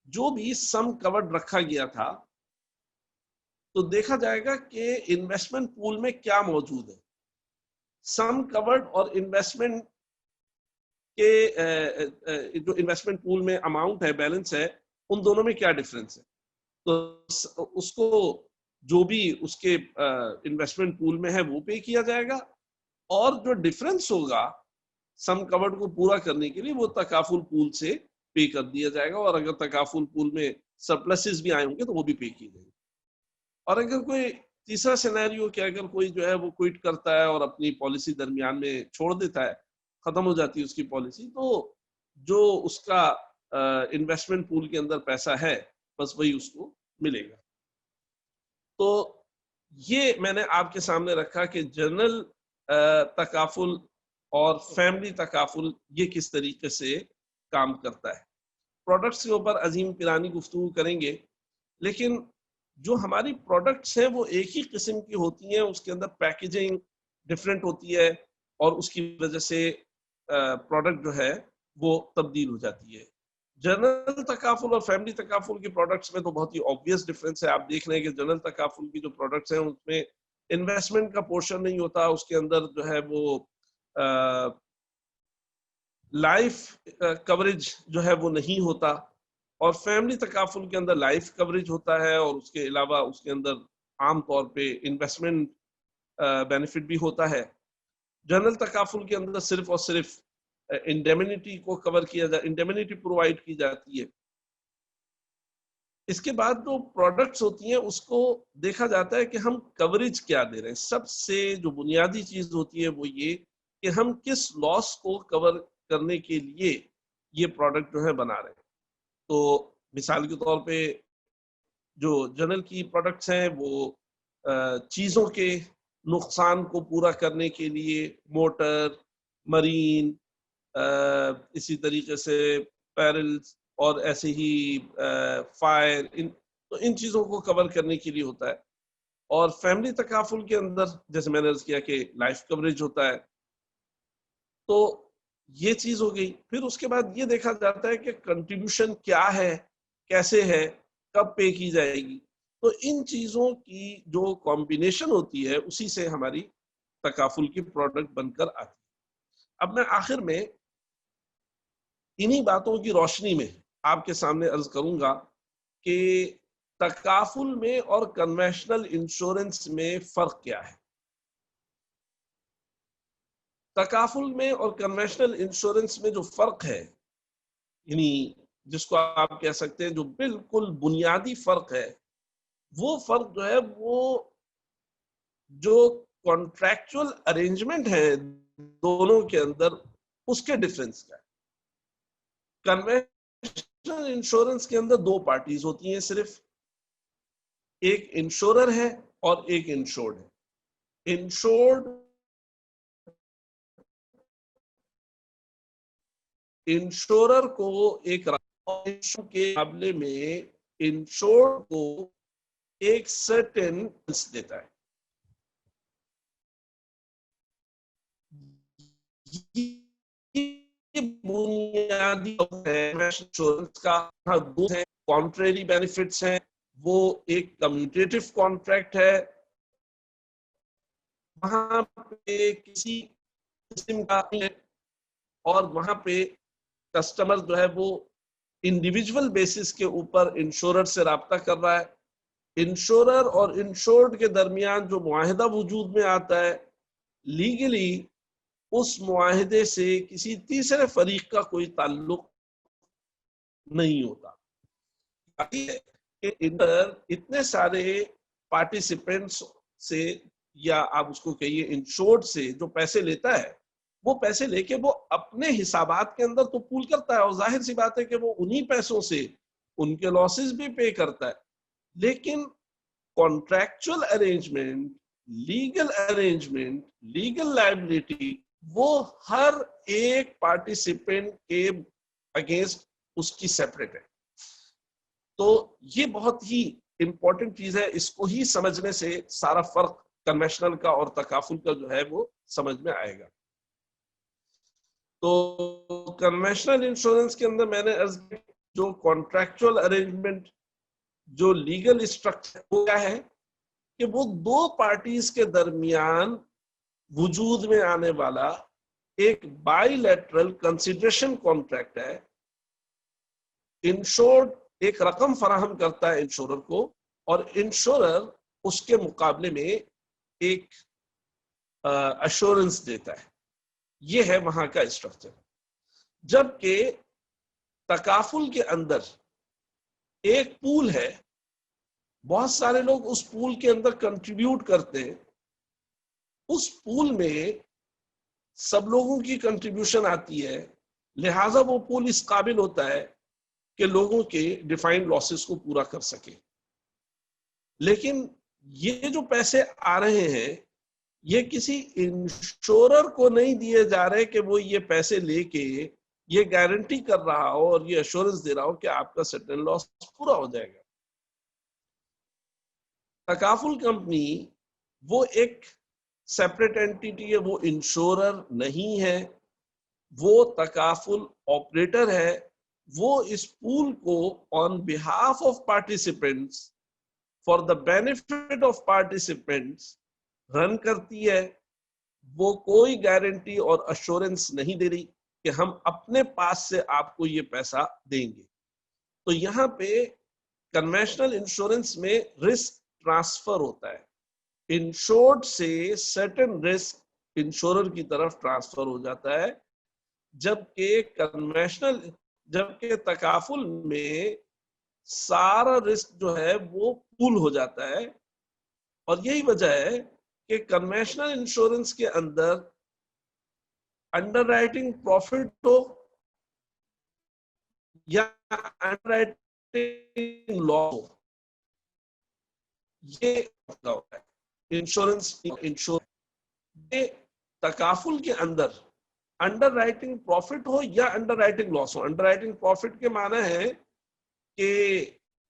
جو بھی سم کورڈ رکھا گیا تھا تو دیکھا جائے گا کہ انویسٹمنٹ پول میں کیا موجود ہے. سم کورڈ اور انویسٹمنٹ کے جو انویسٹمنٹ پول میں اماؤنٹ ہے، بیلنس ہے، ان دونوں میں کیا ڈفرنس ہے. تو اس کو جو بھی اس کے انویسٹمنٹ پول میں ہے وہ پے کیا جائے گا، اور جو ڈفرنس ہوگا سم کورڈ کو پورا کرنے کے لیے وہ تکافل پول سے پے کر دیا جائے گا. اور اگر تکافل پول میں سرپلسز بھی آئے ہوں گے تو وہ بھی پے کیے جائیں گے. اور اگر کوئی تیسرا سینیریو کہ اگر کوئی جو ہے وہ کوئٹ کرتا ہے اور اپنی پالیسی درمیان میں چھوڑ دیتا ہے، ختم ہو جاتی ہے اس کی پالیسی، تو جو اس کا انویسٹمنٹ پول کے اندر پیسہ ہے بس وہی اس کو ملے گا. تو یہ میں نے آپ کے سامنے رکھا کہ جنرل تکافل اور فیملی تکافل یہ کس طریقے سے کام کرتا ہے. پروڈکٹس کے اوپر عظیم پیرانی گفتگو کریں گے، لیکن جو ہماری پروڈکٹس ہیں وہ ایک ہی قسم کی ہوتی ہیں، اس کے اندر پیکیجنگ ڈفرینٹ ہوتی ہے اور اس کی وجہ سے پروڈکٹ جو ہے وہ تبدیل ہو جاتی ہے. جنرل تکافل اور فیملی تکافل کی پروڈکٹس میں تو بہت ہی آبویس ڈفرینس ہے. آپ دیکھ رہے ہیں کہ جنرل تکافل کی جو پروڈکٹس ہیں اس میں انویسٹمنٹ کا پورشن نہیں ہوتا، اس کے اندر جو ہے وہ لائف کوریج جو ہے وہ نہیں ہوتا. اور فیملی تکافل کے اندر لائف کوریج ہوتا ہے، اور اس کے علاوہ اس کے اندر عام طور پہ انویسٹمنٹ بینیفٹ بھی ہوتا ہے. جنرل تکافل کے اندر صرف اور صرف انڈیمنیٹی کو کور کیا جاتا، انڈیمنیٹی پرووائڈ کی جاتی ہے. اس کے بعد جو پروڈکٹس ہوتی ہیں اس کو دیکھا جاتا ہے کہ ہم کوریج کیا دے رہے ہیں. سب سے جو بنیادی چیز ہوتی ہے وہ یہ کہ ہم کس لاس کو کور کرنے کے لیے یہ پروڈکٹ جو ہے بنا رہے ہیں. تو مثال کے طور پہ جو جنرل کی پروڈکٹس ہیں وہ چیزوں کے نقصان کو پورا کرنے کے لیے موٹر، مرین، اسی طریقے سے پیرلز اور ایسے ہی فائر، تو ان چیزوں کو کور کرنے کے لیے ہوتا ہے. اور فیملی تکافل کے اندر جیسے میں نے عرض کیا کہ لائف کوریج ہوتا ہے. تو یہ چیز ہو گئی. پھر اس کے بعد یہ دیکھا جاتا ہے کہ کنٹریبیوشن کیا ہے، کیسے ہے، کب پے کی جائے گی. تو ان چیزوں کی جو کمبینیشن ہوتی ہے اسی سے ہماری تکافل کی پروڈکٹ بن کر آتی ہے. اب میں آخر میں انہی باتوں کی روشنی میں آپ کے سامنے عرض کروں گا کہ تکافل میں اور کنونشنل انشورنس میں فرق کیا ہے. تکافل میں اور کنونشنل انشورنس میں جو فرق ہے، یعنی جس کو آپ کہہ سکتے ہیں جو بالکل بنیادی فرق ہے، وہ فرق جو ہے وہ جو کانٹریکچول ارینجمنٹ ہے دونوں کے اندر، اس کے ڈفرنس کا ہے۔ کنونشنل انشورنس کے اندر دو پارٹیز ہوتی ہیں صرف، ایک انشورر ہے اور ایک انشورڈ ہے۔ انشورر کو ایک کے مقابلے میں انشورڈ کو ایک سرٹن دیتا ہے۔ بنیادی انشورنس کا دو ہے، کانٹریری بینیفٹس ہیں، وہ ایک کمیوٹیٹو کانٹریکٹ ہے، وہاں پہ کسی قسم کا اور وہاں پہ کسٹمر جو ہے وہ انڈیویجول بیسس کے اوپر انشورر سے رابطہ کر رہا ہے۔ انشورر اور انشورڈ کے درمیان جو معاہدہ وجود میں آتا ہے، لیگلی اس معاہدے سے کسی تیسرے فریق کا کوئی تعلق نہیں ہوتا۔ اتنے سارے پارٹیسپینٹس سے، یا آپ اس کو کہیے انشورڈ سے جو پیسے لیتا ہے، وہ پیسے لے کے وہ اپنے حسابات کے اندر تو پول کرتا ہے، اور ظاہر سی بات ہے کہ وہ انہی پیسوں سے ان کے لاسز بھی پے کرتا ہے، لیکن contractual arrangement, legal arrangement, legal liability, وہ ہر ایک پارٹیسپینٹ کے اگینسٹ اس کی سیپریٹ ہے۔ تو یہ بہت ہی امپورٹنٹ چیز ہے، اس کو ہی سمجھنے سے سارا فرق کنونشنل کا اور تکافل کا جو ہے وہ سمجھ میں آئے گا۔ تو کنونشنل انشورنس کے اندر میں نے عرض کیا جو کانٹریکچول ارینجمنٹ، جو لیگل اسٹرکچر وہ کیا ہے کہ وہ دو پارٹیز کے درمیان وجود میں آنے والا ایک بائی لیٹرل کنسیڈریشن کانٹریکٹ ہے۔ انشورڈ ایک رقم فراہم کرتا ہے انشورر کو، اور انشورر اس کے مقابلے میں ایک ایشورنس دیتا ہے۔ یہ ہے وہاں کا اسٹرکچر۔ جبکہ تکافل کے اندر ایک پول ہے، بہت سارے لوگ اس پول کے اندر کنٹریبیوٹ کرتے ہیں، اس پول میں سب لوگوں کی کنٹریبیوشن آتی ہے، لہٰذا وہ پول اس قابل ہوتا ہے کہ لوگوں کے ڈیفائنڈ لاسز کو پورا کر سکے۔ لیکن یہ جو پیسے آ رہے ہیں، یہ کسی انشورر کو نہیں دیے جا رہے کہ وہ یہ پیسے لے کے یہ گارنٹی کر رہا ہو اور یہ ایشورنس دے رہا ہو کہ آپ کا سرٹن لاس پورا ہو جائے گا۔ تکافل کمپنی وہ ایک سیپریٹ اینٹیٹی ہے، وہ انشورر نہیں ہے، وہ تکافل آپریٹر ہے۔ وہ اس پول کو on behalf of participants, for the benefit of participants run کرتی ہے۔ وہ کوئی گارنٹی اور ایشورنس نہیں دے رہی کہ ہم اپنے پاس سے آپ کو یہ پیسہ دیں گے۔ تو یہاں پہ کنونشنل انشورنس میں رسک ٹرانسفر ہوتا ہے، انشورڈ سے سرٹن رسک انشورر کی طرف ٹرانسفر ہو جاتا ہے، جبکہ تکافل میں سارا رسک جو ہے وہ پول ہو جاتا ہے۔ اور یہی وجہ ہے کہ کنونشنل انشورنس کے اندر انڈر رائٹنگ پروفٹ ہو یا انڈر رائٹنگ لاس ہو، یہ ہوتا ہے انشورنس تکافل کے اندر انڈر رائٹنگ پروفٹ ہو یا انڈر رائٹنگ لاس ہو۔ انڈر رائٹنگ پروفٹ کے معنی ہے کہ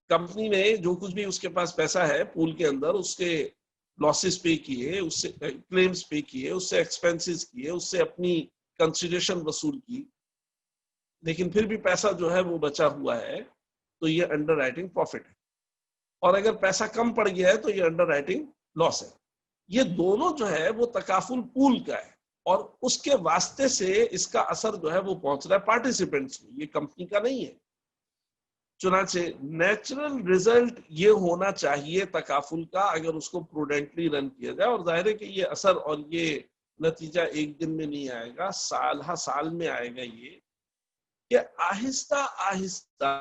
کمپنی نے جو کچھ بھی اس کے پاس پیسہ ہے پول کے اندر، اس کے لاسز پے کیے، اس سے کلیمز پے کیے، اس سے ایکسپینسز کیے، اس سے اپنی کنسیڈریشن وصول کی، لیکن پھر بھی پیسہ جو ہے وہ بچا ہوا ہے، تو یہ انڈر رائٹنگ پروفٹ ہے۔ اور اگر پیسہ کم پڑ گیا ہے تو یہ انڈر رائٹنگ لاس ہے۔ یہ دونوں جو ہے وہ تکافل پول کا ہے، اور اس کے واسطے سے اس کا اثر جو ہے وہ پہنچ رہا ہے پارٹیسپینٹس کو، یہ کمپنی کا نہیں ہے۔ چنانچہ نیچرل رزلٹ یہ ہونا چاہیے تکافل کا، اگر اس کو پروڈنٹلی رن کیا جائے، اور ظاہر ہے کہ یہ اثر اور یہ نتیجہ ایک دن میں نہیں آئے گا، سال ہر سال میں آئے گا یہ کہ آہستہ آہستہ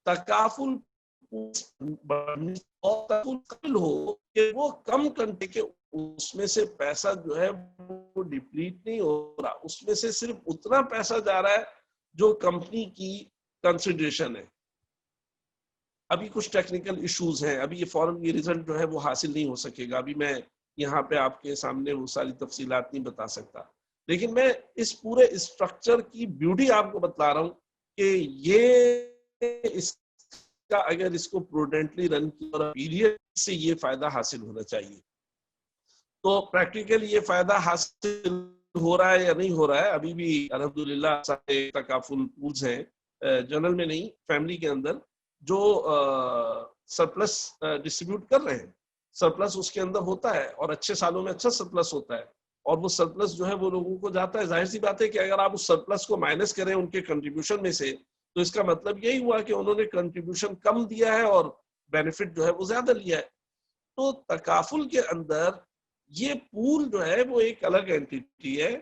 تکافل اور تکافل ہو کہ وہ کم کنٹے کے اس میں سے پیسہ جو ہے وہ ڈپلیٹ نہیں ہو رہا، اس میں سے صرف اتنا پیسہ جا رہا ہے جو کمپنی کی کنسیڈریشن ہے. ابھی کچھ ٹیکنیکل ایشوز ہیں، ابھی یہ فوراً یہ ریزلٹ جو ہے وہ حاصل نہیں ہو سکے گا، ابھی میں یہاں پہ آپ کے سامنے وہ ساری تفصیلات نہیں بتا سکتا، لیکن میں اس پورے اسٹرکچر کی بیوٹی آپ کو بتلا رہا ہوں کہ یہ اس کا اگر اس کو پروڈنٹلی رن کیا پیریڈ سے یہ فائدہ حاصل ہونا چاہیے. تو پریکٹیکل یہ فائدہ حاصل ہو رہا ہے یا نہیں ہو رہا ہے، ابھی بھی الحمدللہ سارے تکافل پولز ہیں جنرل میں نہیں، فیملی کے اندر جو سرپلس ڈسٹریبیوٹ کر رہے ہیں. سرپلس اس کے اندر ہوتا ہے اور اچھے سالوں میں اچھا سرپلس ہوتا ہے، اور وہ سرپلس جو ہے وہ لوگوں کو جاتا ہے. ظاہر سی بات ہے کہ اگر آپ اس سرپلس کو مائنس کریں ان کے کنٹریبیوشن میں سے تو اس کا مطلب یہی ہوا کہ انہوں نے کنٹریبیوشن کم دیا ہے اور بینیفٹ جو ہے وہ زیادہ لیا ہے. تو تکافل کے اندر یہ پول جو ہے وہ ایک الگ اینٹیٹی ہے،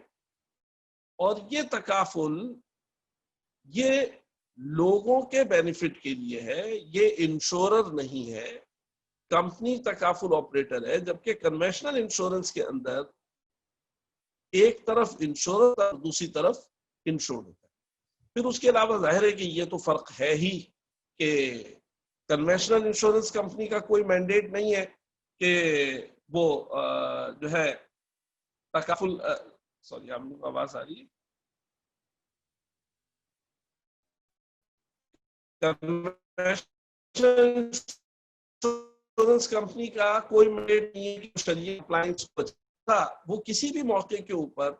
اور یہ تکافل یہ لوگوں کے بینیفٹ کے لیے ہے، یہ انشورر نہیں ہے. کمپنی تکافل آپریٹر ہے، جبکہ کنونشنل انشورنس کے اندر ایک طرف انشورر اور دوسری طرف انشورڈ ہوتا ہے. پھر اس کے علاوہ ظاہر ہے کہ یہ تو فرق ہے ہی کہ کنونشنل انشورنس کمپنی کا کوئی مینڈیٹ نہیں ہے کہ وہ جو ہے تکافل سوری آپ لوگوں کو آواز آ رہی ہے، انشورنس کمپنی کا کوئی مینڈیٹ نہیں ہے کہ شریعت کمپلائنس کو بچا، وہ کسی بھی موقع کے اوپر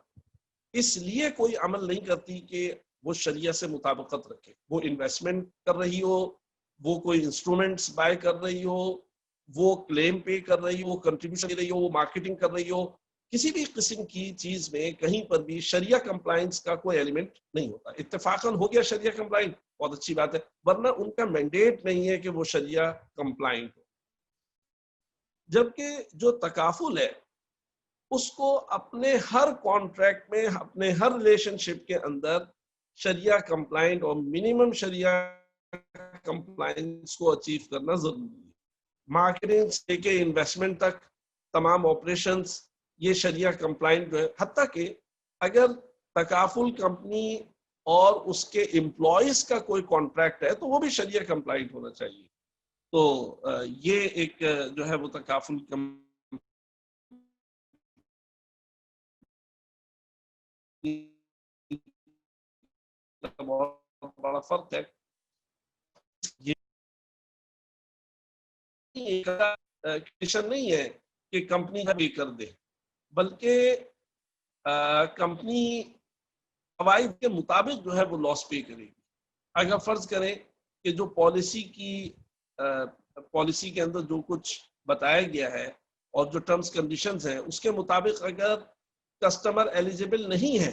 اس لیے کوئی عمل نہیں کرتی کہ وہ شریعت سے مطابقت رکھے. وہ انویسٹمنٹ کر رہی ہو، وہ کوئی انسٹرومنٹس بائی کر رہی ہو، وہ کلیم پے کر رہی ہو، وہ کنٹریبیوشن دے رہی ہو، وہ مارکیٹنگ کر رہی ہو، کسی بھی قسم کی چیز میں کہیں پر بھی شریعہ کمپلائنس کا کوئی ایلیمنٹ نہیں ہوتا. اتفاقاً ہو گیا شریعہ کمپلائنٹ، بہت اچھی بات ہے، ورنہ ان کا مینڈیٹ نہیں ہے کہ وہ شریعہ کمپلائنٹ ہو. جبکہ جو تکافل ہے اس کو اپنے ہر کانٹریکٹ میں، اپنے ہر ریلیشن شپ کے اندر شریعہ کمپلائنٹ اور منیمم شریعہ کمپلائنس کو اچیو کرنا ضروری ہے. مارکیٹنگ سے لے کے انویسٹمنٹ تک تمام آپریشنز یہ شریعہ کمپلائنٹ جو ہے، حتیٰ کہ اگر تکافل کمپنی اور اس کے امپلائیز کا کوئی کانٹریکٹ ہے تو وہ بھی شریعہ کمپلائنٹ ہونا چاہیے. تو یہ ایک جو ہے وہ تکافل بہت بڑا فرق ہے. کنڈیشن نہیں ہے کہ کمپنی بھی کر دے، بلکہ کمپنی قواعد کے مطابق جو ہے وہ لاس پے کرے گی. اگر فرض کریں کہ جو پالیسی کے اندر جو کچھ بتایا گیا ہے اور جو ٹرمز کنڈیشنز ہیں اس کے مطابق اگر کسٹمر ایلیجیبل نہیں ہے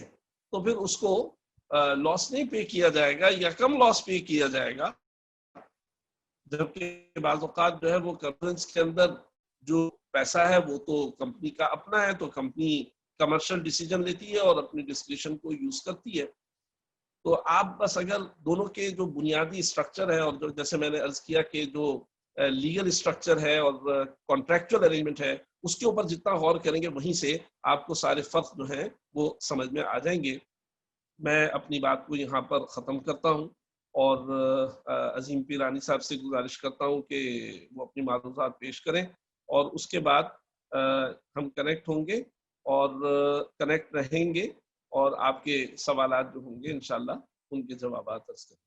تو پھر اس کو لاس نہیں پے کیا جائے گا یا کم لاس پے کیا جائے گا. جبکہ بعض اوقات جو ہے وہ گورننس کے اندر جو پیسہ ہے وہ تو کمپنی کا اپنا ہے، تو کمپنی کمرشل ڈیسیجن لیتی ہے اور اپنی ڈسکریشن کو یوز کرتی ہے. تو آپ بس اگر دونوں کے جو بنیادی اسٹرکچر ہے اور جو جیسے میں نے عرض کیا کہ جو لیگل اسٹرکچر ہے اور کانٹریکچوئل ارینجمنٹ ہے اس کے اوپر جتنا غور کریں گے وہیں سے آپ کو سارے فرق جو ہیں وہ سمجھ میں آ جائیں گے. میں اپنی بات کو یہاں پر ختم کرتا ہوں اور عظیم پیرانی صاحب سے گزارش کرتا ہوں کہ وہ اپنی معلومات پیش کریں اور اس کے بعد ہم کنیکٹ ہوں گے اور کنیکٹ رہیں گے اور آپ کے سوالات جو ہوں گے انشاءاللہ ان کے جوابات عرض کریں.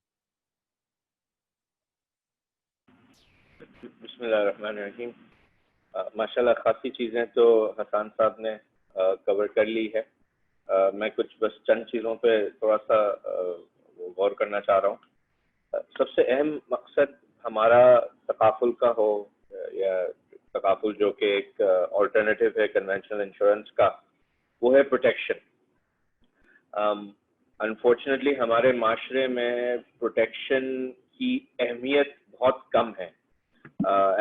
بسم اللہ الرحمن الرحیم. ماشاءاللہ خاصی چیزیں تو حسان صاحب نے کور کر لی ہے. میں کچھ بس چند چیزوں پہ تھوڑا سا غور کرنا چاہ رہا ہوں. سب سے اہم مقصد ہمارا تکافل کا ہو یا تکافل جو کہ ایک آلٹرنیٹیو ہے کنونشنل انشورنس کا، وہ ہے پروٹیکشن. انفارچونیٹلی ہمارے معاشرے میں پروٹیکشن کی اہمیت بہت کم ہے.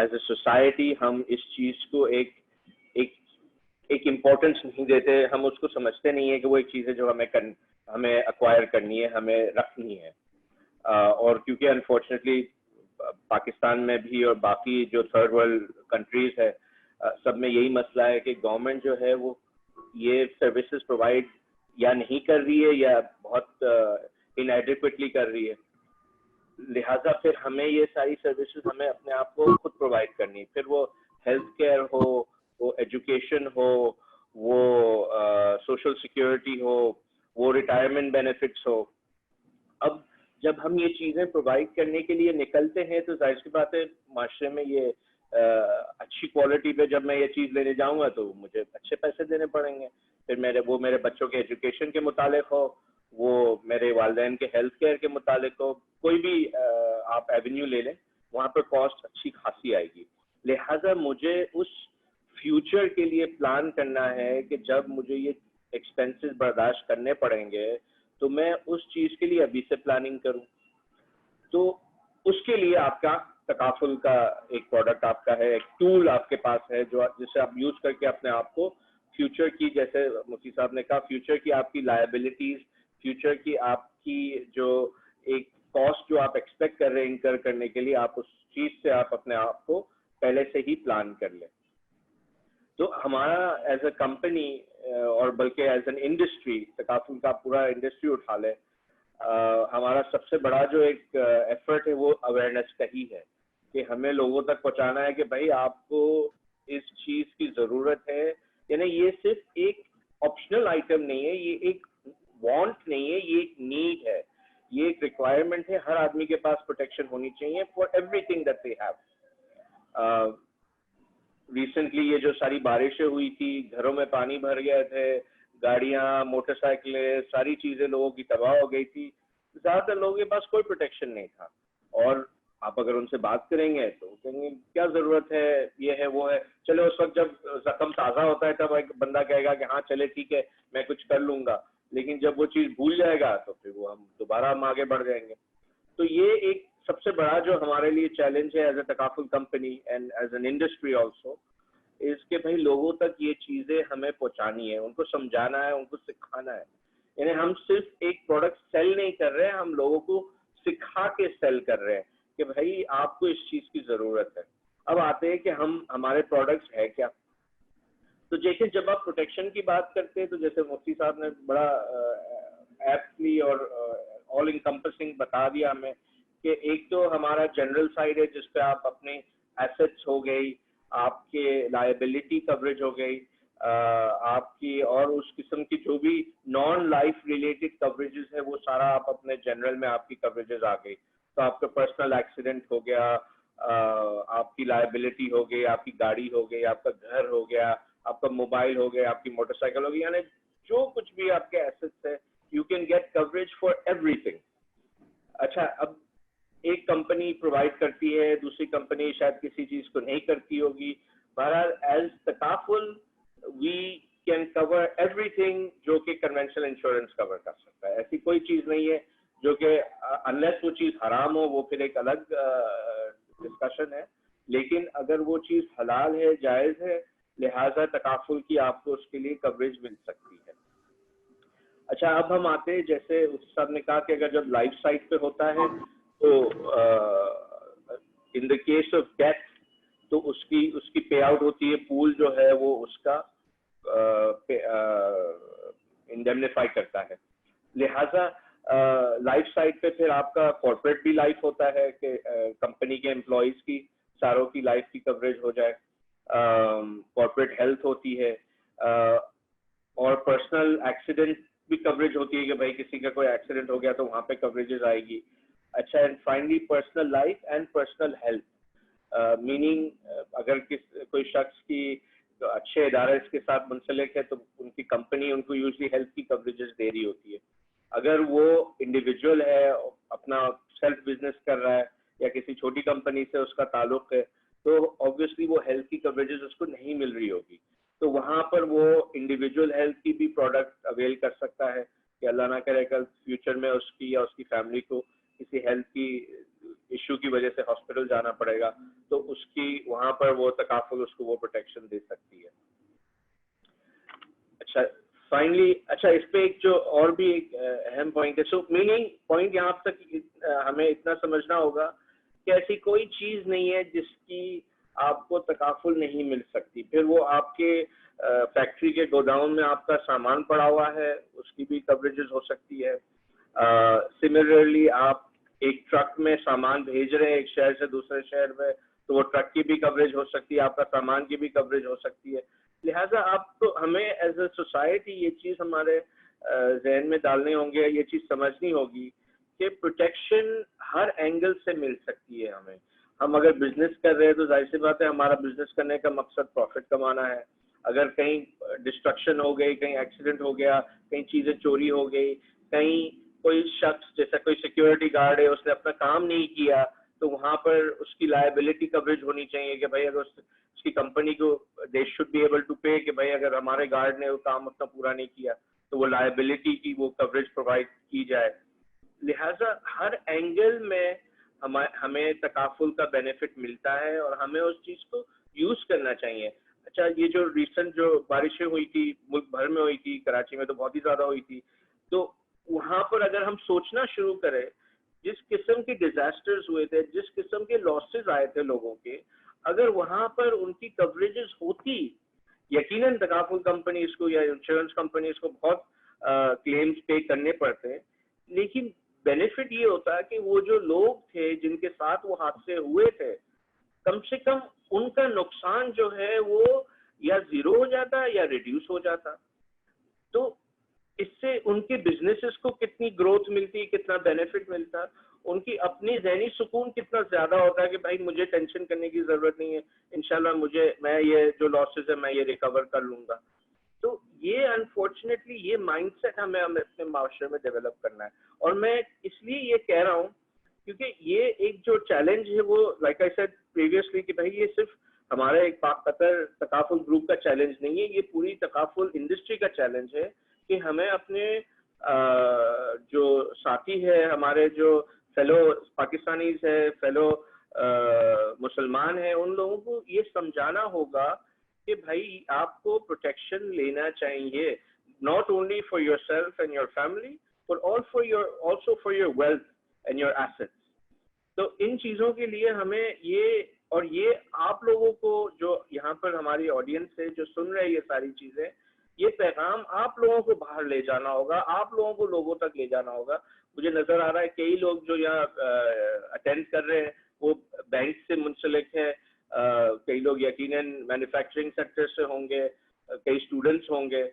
ایز اے سوسائٹی ہم اس چیز کو ایک امپورٹنس نہیں دیتے, ہم اس کو سمجھتے نہیں ہے کہ وہ ایک چیز ہے جو ہمیں ایکوائر کرنی ہے, ہمیں رکھنی ہے. اور کیونکہ انفارچونیٹلی پاکستان میں بھی اور باقی جو تھرڈ ورلڈ کنٹریز ہے سب میں یہی مسئلہ ہے کہ گورنمنٹ جو ہے وہ یہ سروسز پرووائڈ یا نہیں کر رہی ہے یا بہت انایڈیکویٹلی کر رہی ہے. لہٰذا پھر ہمیں یہ ساری سروسز ہمیں اپنے آپ کو خود پرووائڈ کرنی ہے, پھر وہ ہیلتھ کیئر ہو, وہ ایجوکیشن ہو, وہ سوشل سیکیورٹی ہو, وہ ریٹائرمنٹ بینیفٹس ہو. اب جب ہم یہ چیزیں پرووائڈ کرنے کے لیے نکلتے ہیں تو ظاہر سی بات ہے معاشرے میں یہ اچھی کوالٹی پہ جب میں یہ چیز لینے جاؤں گا تو مجھے اچھے پیسے دینے پڑیں گے. پھر میرے بچوں کے ایجوکیشن کے متعلق ہو, وہ میرے والدین کے ہیلتھ کیئر کے متعلق ہو, کوئی بھی آپ ایونیو لے لیں وہاں پہ کاسٹ اچھی خاصی آئے گی. لہٰذا مجھے اس فیوچر کے لیے پلان کرنا ہے کہ جب مجھے یہ ایکسپینسز برداشت کرنے پڑیں گے تو میں اس چیز کے لیے ابھی سے پلاننگ کروں. تو اس کے لیے آپ کا تکافل کا ایک پروڈکٹ آپ کا ہے, ایک ٹول آپ کے پاس ہے جسے آپ یوز کر کے اپنے آپ کو فیوچر کی, جیسے مفتی صاحب نے کہا, فیوچر کی آپ کی لائبلٹیز, فیوچر کی آپ کی جو ایک کاسٹ جو آپ ایکسپیکٹ کر رہے ہیں انکر کرنے کے لیے, آپ اس چیز سے آپ اپنے آپ کو پہلے سے ہی پلان کر لیں. تو ہمارا ایز اے کمپنی اور بلکہ ایز این انڈسٹری, تکافل کا پورا انڈسٹری اٹھا لے, ہمارا سب سے بڑا جو ایک ایفرٹ ہے وہ اویئرنیس کا ہی ہے کہ ہمیں لوگوں تک پہنچانا ہے کہ بھائی آپ کو اس چیز کی ضرورت ہے. یعنی یہ صرف ایک آپشنل آئٹم نہیں ہے, یہ ایک وانٹ نہیں ہے, یہ ایک نیڈ ہے, یہ ایک ریکوائرمنٹ ہے. ہر آدمی کے پاس پروٹیکشن ہونی چاہیے فار ایوری thing that they have. Recently یہ جو ساری بارشیں ہوئی تھی, گھروں میں پانی بھر گئے تھے, گاڑیاں, موٹر سائیکلیں, ساری چیزیں لوگوں کی تباہ ہو گئی تھی. زیادہ تر لوگوں کے پاس کوئی پروٹیکشن نہیں تھا, اور آپ اگر ان سے بات کریں گے تو وہ کہیں گے کیا ضرورت ہے, یہ ہے وہ ہے. چلو اس وقت جب زخم تازہ ہوتا ہے تب ایک بندہ کہے گا کہ ہاں چلے ٹھیک ہے میں کچھ کر لوں گا, لیکن جب وہ چیز بھول جائے گا تو پھر وہ ہم دوبارہ ہم آگے بڑھ جائیں گے. تو یہ ایک سب سے بڑا جو ہمارے لیے چیلنج ہے ایز اے تکافل company and as an industry also, اس کے بھائی لوگوں تک یہ چیزیں ہمیں پہنچانی ہے, ان کو سمجھانا ہے, ان کو سکھانا ہے. یعنی ہم صرف ایک پروڈکٹ سیل نہیں کر رہے ہیں, ہم لوگوں کو سکھا کے سیل کر رہے ہیں کہ بھائی آپ کو اس چیز کی ضرورت ہے. اب آتے ہیں کہ ہمارے پروڈکٹس ہے کیا. تو جیسے جب آپ پروٹیکشن کی بات کرتے ہیں تو جیسے مفتی صاحب نے بڑا ایپٹلی اور آل انکمپسنگ بتا دیا ہمیں کہ ایک تو ہمارا جنرل سائڈ ہے جس پہ آپ اپنے ایسٹس ہو گئی, آپ کے لائبلٹی کوریج ہو گئی, آپ کی اور اس قسم کی جو بھی نان لائف ریلیٹڈ کوریجز ہے وہ سارا آپ اپنے جنرل میں آپ کی کوریجز آ گئی. تو آپ کا پرسنل ایکسیڈنٹ ہو گیا, آپ کی لائبلٹی ہو گئی, آپ کی گاڑی ہو گئی, آپ کا گھر ہو گیا, آپ کا موبائل ہو گیا, آپ کی موٹر سائیکل ہو گئی, یعنی جو کچھ بھی آپ کے ایسٹس ہے you can get coverage for ایوری تھنگ. اچھا, اب ایک کمپنی پرووائڈ کرتی ہے, دوسری کمپنی شاید کسی چیز کو نہیں کرتی ہوگی. بہرحال ایز تکافل we can cover everything جو کہ کنونشنل انشورنس کور کر سکتا ہے. ایسی کوئی چیز نہیں ہے جو کہ انلیس وہ چیز حرام ہو, وہ پھر ایک الگ ڈسکشن ہے, لیکن اگر وہ چیز حلال ہے, جائز ہے, لہذا تکافل کی آپ کو اس کے لیے کوریج مل سکتی ہے. اچھا, اب ہم آتے ہیں جیسے اس صاحب نے کہا کہ اگر جب لائف سائٹ پہ ہوتا ہے تو ان دا کیس آف ڈیتھ تو اس کی پے آؤٹ ہوتی ہے, پول جو ہے وہ اس کا انڈیمنیفائی کرتا ہے. لہذا لائف سائٹ پہ پھر آپ کا کارپوریٹ بھی لائف ہوتا ہے کہ کمپنی کے امپلائیز کی ساروں کی لائف کی کوریج ہو جائے, کارپوریٹ ہیلتھ ہوتی ہے, اور پرسنل ایکسیڈنٹ بھی کوریج ہوتی ہے کہ بھائی کسی کا کوئی ایکسیڈنٹ ہو گیا تو وہاں پہ کوریجز آئے گی. اچھا, and finally personal life and personal health, meaning اگر کوئی شخص کی اچھے ادارے اس کے ساتھ منسلک ہے تو ان کی کمپنی ان کو یوزلی ہیلتھ کی کوریجز دے رہی ہوتی ہے. اگر وہ انڈیویجول ہے, اپنا سیلف بزنس کر رہا ہے یا کسی چھوٹی کمپنی سے اس کا تعلق ہے تو obviously وہ ہیلتھ کی کوریجز اس کو نہیں مل رہی ہوگی. تو وہاں پر وہ انڈیویجول ہیلتھ کی بھی پروڈکٹ اویل کر سکتا ہے کہ اللہ نہ کرے کل فیوچر میں اس کی یا اس کی فیملی کو کسی ہیلتھ کی ایشو کی وجہ سے ہاسپٹل جانا پڑے گا تو اس کی وہاں پر وہ تکافل اس کو وہ پروٹیکشن دے سکتی ہے. اچھا فائنلی اچھا اس پہ ایک جو اور بھی ایک اہم پوائنٹ ہے, سو میننگ پوائنٹ یہاں تک ہمیں اتنا سمجھنا ہوگا کہ ایسی کوئی چیز نہیں ہے جس کی آپ کو تکافل نہیں مل سکتی. پھر وہ آپ کے فیکٹری کے گوداؤن میں آپ کا سامان پڑا ہوا ہے, اس کی بھی کوریجز ہو سکتی ہے. سملرلی آپ ایک ٹرک میں سامان بھیج رہے ہیں ایک شہر سے دوسرے شہر میں, تو وہ ٹرک کی بھی کوریج ہو سکتی ہے, آپ کا سامان کی بھی کوریج ہو سکتی ہے. لہٰذا آپ کو ہمیں ایز اے سوسائٹی یہ چیز ہمارے ذہن میں ڈالنے ہوں گے, یہ چیز سمجھنی ہوگی کہ پروٹیکشن ہر اینگل سے مل سکتی ہے ہمیں. ہم اگر بزنس کر رہے ہیں تو ظاہر سی بات ہے ہمارا بزنس کرنے کا مقصد پروفٹ کمانا ہے. اگر کہیں ڈسٹرکشن ہو گئی, کہیں ایکسیڈنٹ ہو گیا, کہیں چیزیں چوری ہو گئی, کہیں کوئی شخص جیسا کوئی سیکیورٹی گارڈ ہے اس نے اپنا کام نہیں کیا, تو وہاں پر اس کی لائبلٹی کوریج ہونی چاہیے کہ بھائی اگر اس کی کمپنی کو they should be able to pay کہ بھائی اگر ہمارے گارڈ نے وہ کام اپنا پورا نہیں کیا تو وہ لائبلٹی کی وہ کوریج پرووائڈ کی جائے. لہٰذا ہر اینگل میں ہمیں تکافل کا بینیفٹ ملتا ہے اور ہمیں اس چیز کو یوز کرنا چاہیے. اچھا یہ جو ریسنٹ جو بارشیں ہوئی تھی ملک بھر میں ہوئی تھی, کراچی میں تو بہت ہی زیادہ ہوئی تھی, تو وہاں پر اگر ہم سوچنا شروع کریں جس قسم کے ڈیزاسٹرز ہوئے تھے, جس قسم کے لاسز آئے تھے لوگوں کے, اگر وہاں پر ان کی کوریجز ہوتی, یقیناً تکافل کمپنیز کو یا انشورنس کمپنیز کو بہت کلیمز پے کرنے پڑتے, لیکن بینیفٹ یہ ہوتا ہے کہ وہ جو لوگ تھے جن کے ساتھ وہ حادثے ہوئے تھے, کم سے کم ان کا نقصان جو ہے وہ یا زیرو ہو جاتا یا ریڈیوس ہو جاتا. تو اس سے ان کے بزنسز کو کتنی گروتھ ملتی, کتنا بینیفٹ ملتا, ان کی اپنی ذہنی سکون کتنا زیادہ ہوتا ہے کہ بھائی مجھے ٹینشن کرنے کی ضرورت نہیں ہے, انشاءاللہ میں یہ جو لاسز ہے میں یہ ریکور کر لوں گا. تو یہ انفارچونیٹلی یہ مائنڈ سیٹ ہمیں اپنے معاشرے میں ڈیولپ کرنا ہے. اور میں اس لیے یہ کہہ رہا ہوں کیونکہ یہ ایک جو چیلنج ہے وہ لائک آئی سیڈ پریویسلی کہ بھائی یہ صرف ہمارے ایک پاک قطر تکافل گروپ کا چیلنج نہیں ہے, یہ پوری تکافل انڈسٹری کا چیلنج ہے کہ ہمیں اپنے جو ساتھی ہے, ہمارے جو فیلو پاکستانیز ہے, فیلو مسلمان ہیں, ان لوگوں کو یہ سمجھانا ہوگا کہ بھائی آپ کو پروٹیکشن لینا چاہیے, not only for yourself and your family but also for your wealth and your assets. تو ان چیزوں کے لیے ہمیں یہ آپ لوگوں کو جو یہاں پر ہماری آڈینس ہے جو سن رہے یہ ساری چیزیں, یہ پیغام آپ لوگوں کو باہر لے جانا ہوگا, آپ لوگوں کو لوگوں تک لے جانا ہوگا. مجھے نظر آ رہا ہے کئی لوگ جو یہاں اٹینڈ کر رہے ہیں وہ بینک سے منسلک ہیں, کئی لوگ یقیناً مینوفیکچرنگ سیکٹر سے ہوں گے, کئی اسٹوڈنٹس ہوں گے.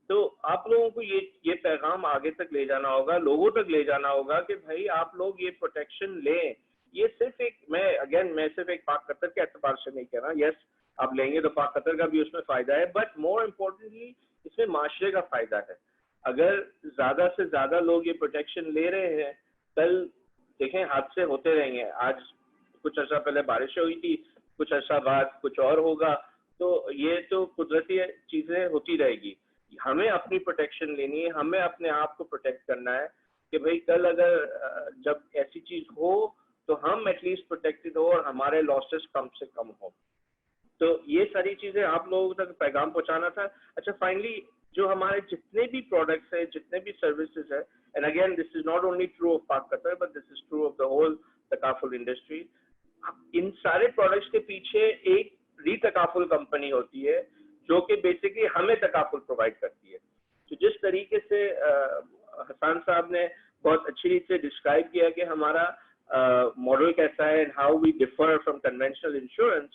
تو آپ لوگوں کو یہ پیغام آگے تک لے جانا ہوگا, لوگوں تک لے جانا ہوگا کہ بھائی آپ لوگ یہ پروٹیکشن لیں. یہ صرف ایک میں صرف ایک پاک قطر کے اعتبار سے نہیں کہہ رہا, یس آپ لیں گے تو پاک قطر کا بھی اس میں فائدہ ہے, بٹ مور امپورٹنٹلی اس میں معاشرے کا فائدہ ہے. اگر زیادہ سے زیادہ لوگ یہ پروٹیکشن لے رہے ہیں, کل دیکھیں حادثے ہوتے رہیں گے. آج کچھ عرصہ پہلے بارشیں ہوئی تھی, کچھ عرصہ بعد کچھ اور ہوگا, تو یہ تو قدرتی چیزیں ہوتی رہے گی. ہمیں اپنی پروٹیکشن لینی ہے, ہمیں اپنے آپ کو پروٹیکٹ کرنا ہے کہ بھئی کل اگر جب ایسی چیز ہو تو ہم ایٹ لیسٹ پروٹیکٹڈ ہو اور ہمارے لاسز کم سے کم ہو. تو یہ ساری چیزیں آپ لوگوں تک پیغام پہنچانا تھا. اچھا فائنلی جو ہمارے جتنے بھی پروڈکٹس ہیں, جتنے بھی سروسز ہیں, and again this is not only true of Pak Qatar but this is true of the whole تکافل انڈسٹری. ان سارے پروڈکٹس کے پیچھے ایک ری تکافل کمپنی ہوتی ہے جو کہ بیسکلی ہمیں تکافل پرووائڈ کرتی ہے. تو جس طریقے سے حسان صاحب نے بہت اچھی طریقے سے ڈسکرائب کیا کہ ہمارا ماڈل کیسا ہے, how we differ from conventional insurance,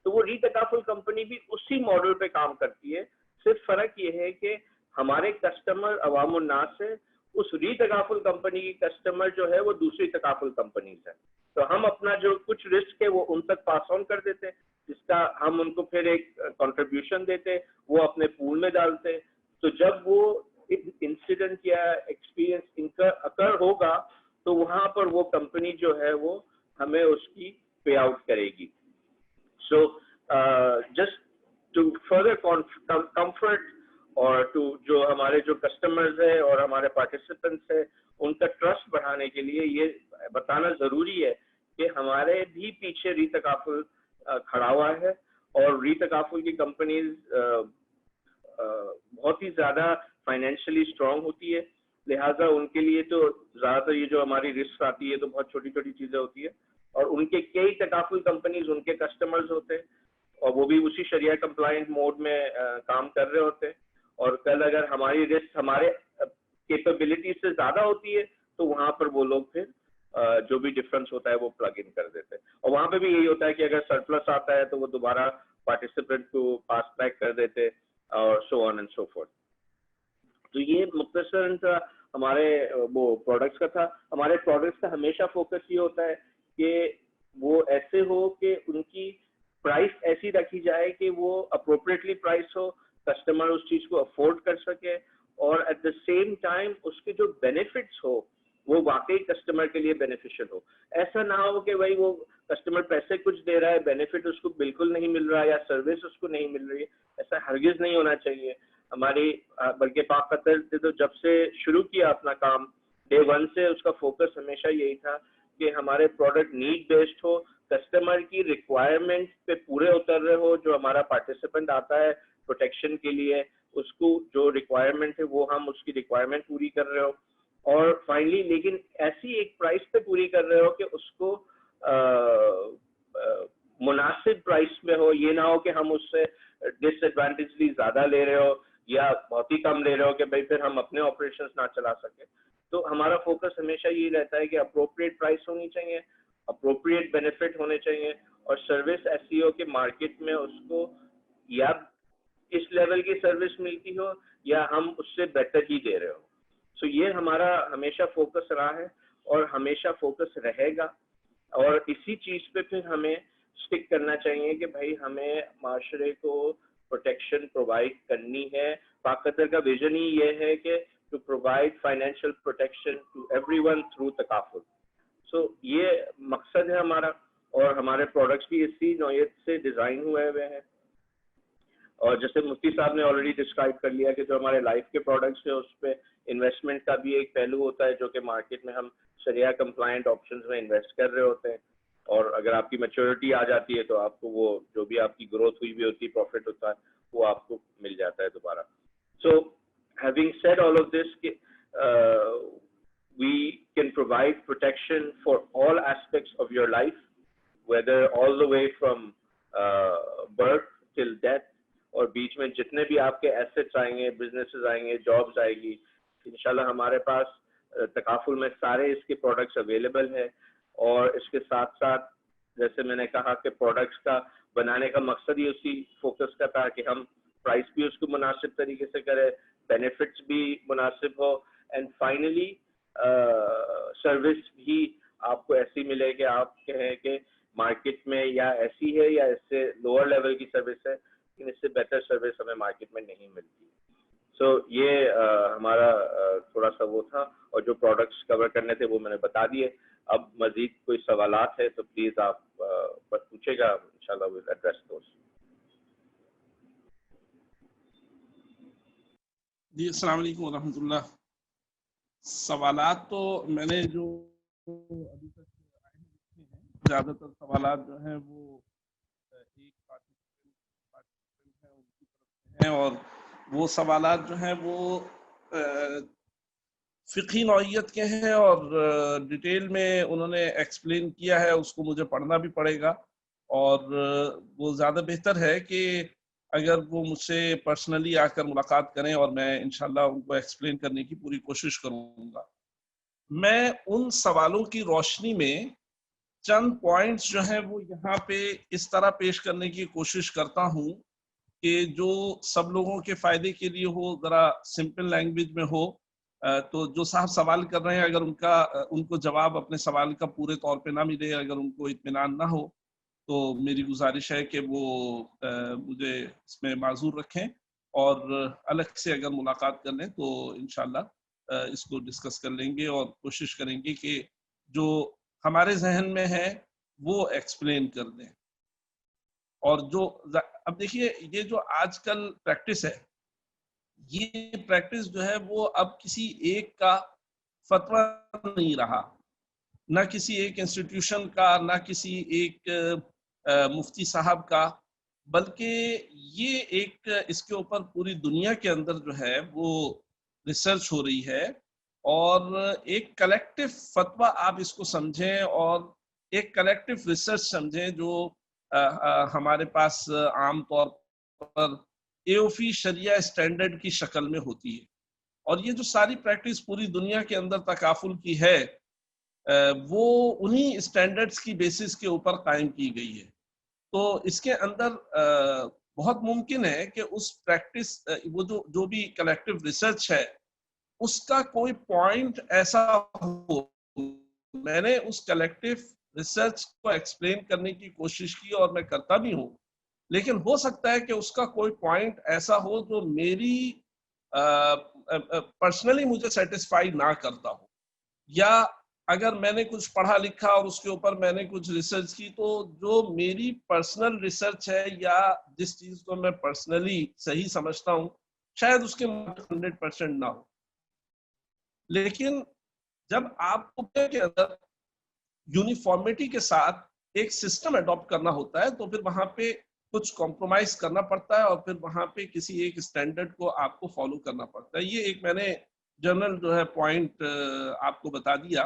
تو وہ ری تکافل کمپنی بھی اسی ماڈل پہ کام کرتی ہے. صرف فرق یہ ہے کہ ہمارے کسٹمر عوام الناس ہے, اس ری تکافل کمپنی کی کسٹمر جو ہے وہ دوسری تکافل کمپنیز ہے. تو ہم اپنا جو کچھ رسک ہے وہ ان تک پاس آن کر دیتے, جس کا ہم ان کو پھر ایک کنٹریبیوشن دیتے, وہ اپنے پول میں ڈالتے. تو جب وہ انسیڈنٹ یا ایکسپیرئنس اکر ہوگا تو وہاں پر وہ کمپنی جو ہے وہ ہمیں اس کی پے آؤٹ کرے گی. So just to further comfort اور ٹو جو ہمارے جو کسٹمرز ہیں اور ہمارے پارٹیسپینٹس ہیں ان کا ٹرسٹ بڑھانے کے لیے یہ بتانا ضروری ہے کہ ہمارے بھی پیچھے ری تکافل کھڑا ہوا ہے، اور ری تکافل کی کمپنیز بہت ہی زیادہ فائنینشلی اسٹرانگ ہوتی ہے، لہٰذا ان کے لیے تو زیادہ تر یہ جو ہماری رسک آتی ہے تو بہت چھوٹی چھوٹی چیزیں ہوتی ہے، اور ان کے کئی تکافل کمپنیز ان کے کسٹمرز ہوتے ہیں اور وہ بھی اسی شریعہ کمپلائنٹ موڈ میں کام کر رہے ہوتے ہیں، اور کل اگر ہماری رسک ہمارے کیپیبلٹی سے زیادہ ہوتی ہے تو وہاں پر وہ لوگ پھر جو بھی ڈفرنس ہوتا ہے وہ پلگ ان کر دیتے ہیں، اور وہاں پہ بھی یہی ہوتا ہے کہ اگر سرپلس آتا ہے تو وہ دوبارہ پارٹیسپینٹ کو پاس بیک کر دیتے اور سو آن اینڈ سو فورتھ۔ تو یہ مختصراً ہمارے وہ پروڈکٹس کا تھا۔ ہمارے پروڈکٹس کا ہمیشہ فوکس یہ ہوتا ہے کہ وہ ایسے ہو کہ ان کی پرائس ایسی رکھی جائے کہ وہ اپروپریٹلی پرائس ہو، کسٹمر اس چیز کو افورڈ کر سکے، اور ایٹ دا سیم ٹائم اس کے جو بینیفٹس ہو وہ واقعی کسٹمر کے لیے بینیفیشل ہو۔ ایسا نہ ہو کہ بھائی وہ کسٹمر پیسے کچھ دے رہا ہے، بینیفٹ اس کو بالکل نہیں مل رہا یا سروس اس کو نہیں مل رہی ہے، ایسا ہرگز نہیں ہونا چاہیے۔ ہماری بلکہ پاک قطر نے تو جب سے شروع کیا اپنا کام، ڈے ون سے اس کا فوکس ہمیشہ یہی تھا کہ ہمارے پروڈکٹ نیڈ بیسڈ ہو، کسٹمر کی ریکوائرمنٹ پہ پورے اتر رہے ہو۔ جو ہمارا پارٹیسپینٹ آتا ہے پروٹیکشن کے لیے، اس کو جو ریکوائرمنٹ ہے وہ ہم اس کی ریکوائرمنٹ پوری کر رہے ہو، اور فائنلی لیکن ایسی ایک پرائس پہ پوری کر رہے ہو کہ اس کو مناسب پرائس میں ہو۔ یہ نہ ہو کہ ہم اس سے ڈس ایڈوانٹیجلی زیادہ لے رہے ہو یا بہت ہی کم لے رہے ہو کہ بھائی پھر ہم اپنے آپریشنز نہ چلا سکیں۔ تو ہمارا فوکس ہمیشہ یہ رہتا ہے کہ اپروپریٹ پرائس ہونی چاہیے، اپروپریٹ بینیفٹ ہونے چاہیے، اور سروس ایسی ہو کہ مارکیٹ میں اس کو یا اس لیول کی سروس ملتی ہو یا ہم اس سے بہتر ہی دے رہے ہو۔ سو یہ ہمارا ہمیشہ فوکس رہا ہے اور ہمیشہ فوکس رہے گا، اور اسی چیز پہ پھر ہمیں اسٹک کرنا چاہیے کہ بھائی ہمیں معاشرے کو پروٹیکشن پرووائڈ کرنی ہے۔ پاک قطر کا ویژن ہی یہ ہے کہ to provide financial protection to everyone through تکافل۔ سو یہ مقصد ہے ہمارا، اور ہمارے پروڈکٹس بھی اسی نوعیت سے ڈیزائن ہوئے ہیں، اور جیسے مفتی صاحب نے آلریڈی ڈسکرائب کر لیا کہ جو ہمارے لائف کے پروڈکٹس ہیں اس پہ انویسٹمنٹ کا بھی ایک پہلو ہوتا ہے، جو کہ مارکیٹ میں ہم شریعہ کمپلائنٹ آپشنز میں انویسٹ کر رہے ہوتے ہیں، اور اگر آپ کی میچورٹی آ جاتی ہے تو آپ کو وہ جو بھی آپ کی گروتھ ہوئی بھی ہوتی ہے، پروفٹ ہوتا ہے، وہ آپ کو مل جاتا ہے دوبارہ۔ So having said all of this, we can provide protection for all aspects of your life, whether all the way from birth till death، اور بیچ میں جتنے بھی آپ کے ایسٹس آئیں گے، بزنسز آئیں گے، جابز آئے گی، انشاءاللہ ہمارے پاس تکافل میں سارے اس کے پروڈکٹس اویلیبل ہیں۔ اور اس کے ساتھ ساتھ جیسے میں نے کہا کہ پروڈکٹس کا بنانے کا مقصد ہی اسی فوکس کا تھا کہ ہم پرائس بھی اس کو مناسب طریقے سے کریں، بینیفٹس بھی مناسب ہو، اینڈ فائنلی سروس بھی آپ کو ایسی ملے کہ آپ کہیں کہ مارکیٹ میں یا ایسی ہے یا اس سے لوور لیول کی سروس ہے، لیکن اس سے بہتر سروس ہمیں مارکیٹ میں نہیں ملتی۔ سو یہ ہمارا تھوڑا سا وہ تھا، اور جو پروڈکٹس کور کرنے تھے وہ میں نے بتا دیے۔ اب مزید کوئی سوالات ہے تو پلیز آپ پوچھے گا، انشاءاللہ we'll address those۔ جی السلام علیکم ورحمۃ اللہ۔ سوالات تو میں نے جو ابھی تک آئے ہیں، زیادہ تر سوالات جو ہیں وہ ایک پارٹیسپینٹ ہیں ان کی طرف سے ہیں، اور وہ سوالات جو ہیں وہ فقہی نوعیت کے ہیں، اور ڈیٹیل میں انہوں نے ایکسپلین کیا ہے، اس کو مجھے پڑھنا بھی پڑے گا، اور وہ زیادہ بہتر ہے کہ اگر وہ مجھ سے پرسنلی آ کر ملاقات کریں، اور میں انشاءاللہ ان کو ایکسپلین کرنے کی پوری کوشش کروں گا۔ میں ان سوالوں کی روشنی میں چند پوائنٹس جو ہیں وہ یہاں پہ اس طرح پیش کرنے کی کوشش کرتا ہوں کہ جو سب لوگوں کے فائدے کے لیے ہو، ذرا سمپل لینگویج میں ہو۔ تو جو صاحب سوال کر رہے ہیں، اگر ان کو جواب اپنے سوال کا پورے طور پہ نہ ملے، اگر ان کو اطمینان نہ ہو، تو میری گزارش ہے کہ وہ مجھے اس میں معذور رکھیں، اور الگ سے اگر ملاقات کر لیں تو انشاءاللہ اس کو ڈسکس کر لیں گے، اور کوشش کریں گے کہ جو ہمارے ذہن میں ہے وہ ایکسپلین کر دیں۔ اور جو اب دیکھیے، یہ جو آج کل پریکٹس ہے، یہ پریکٹس جو ہے وہ اب کسی ایک کا فتویٰ نہیں رہا۔ نہ کسی ایک انسٹیٹیوشن کا، نہ کسی ایک مفتی صاحب کا، بلکہ یہ ایک اس کے اوپر پوری دنیا کے اندر جو ہے وہ ریسرچ ہو رہی ہے، اور ایک کلیکٹیو فتویٰ آپ اس کو سمجھیں اور ایک کلیکٹیو ریسرچ سمجھیں جو ہمارے پاس عام طور پر ایوفی شریعہ اسٹینڈرڈ کی شکل میں ہوتی ہے. اور یہ جو ساری پریکٹس پوری دنیا کے اندر تکافل کی ہے وہ انہی اسٹینڈرڈز کی بیسس کے اوپر قائم کی گئی ہے. تو اس کے اندر بہت ممکن ہے کہ اس پریکٹس وہ جو بھی کلیکٹیو ریسرچ ہے اس کا کوئی پوائنٹ ایسا ہو. میں نے اس کلیکٹیو ریسرچ کو ایکسپلین کرنے کی کوشش کی اور میں کرتا بھی ہوں، لیکن ہو سکتا ہے کہ اس کا کوئی پوائنٹ ایسا ہو جو میری پرسنلی مجھے سیٹسفائی نہ کرتا ہو، یا اگر میں نے کچھ پڑھا لکھا اور اس کے اوپر میں نے کچھ ریسرچ کی تو جو میری پرسنل ریسرچ ہے یا جس چیز کو میں پرسنلی صحیح سمجھتا ہوں شاید اس کے 100% نہ ہو. لیکن جب آپ کو کے اندر یونیفارمٹی کے ساتھ ایک سسٹم اڈاپٹ کرنا ہوتا ہے تو پھر وہاں پہ کچھ کمپرومائز کرنا پڑتا ہے اور پھر وہاں پہ کسی ایک اسٹینڈرڈ کو آپ کو فالو کرنا پڑتا ہے. یہ ایک میں نے جنرل جو ہے پوائنٹ آپ کو بتا دیا.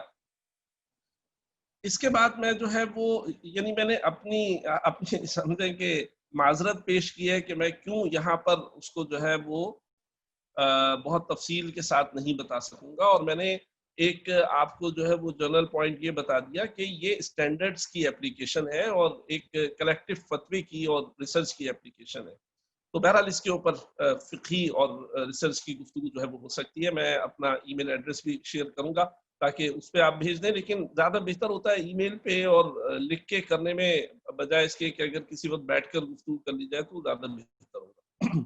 اس کے بعد میں جو ہے وہ یعنی میں نے اپنی سمجھیں کہ معذرت پیش کی ہے کہ میں کیوں یہاں پر اس کو جو ہے وہ بہت تفصیل کے ساتھ نہیں بتا سکوں گا، اور میں نے ایک آپ کو جو ہے وہ جنرل پوائنٹ یہ بتا دیا کہ یہ اسٹینڈرڈز کی اپلیکیشن ہے اور ایک کلیکٹیو فتوی کی اور ریسرچ کی اپلیکیشن ہے. تو بہرحال اس کے اوپر فقہی اور ریسرچ کی گفتگو جو ہے وہ ہو سکتی ہے. میں اپنا ای میل ایڈریس بھی شیئر کروں گا تاکہ اس پہ آپ بھیج دیں، لیکن زیادہ بہتر ہوتا ہے ای میل پہ اور لکھ کے کرنے میں بجائے اس کے کہ اگر کسی وقت بیٹھ کر گفتگو کر لی جائے تو زیادہ بہتر ہوگا.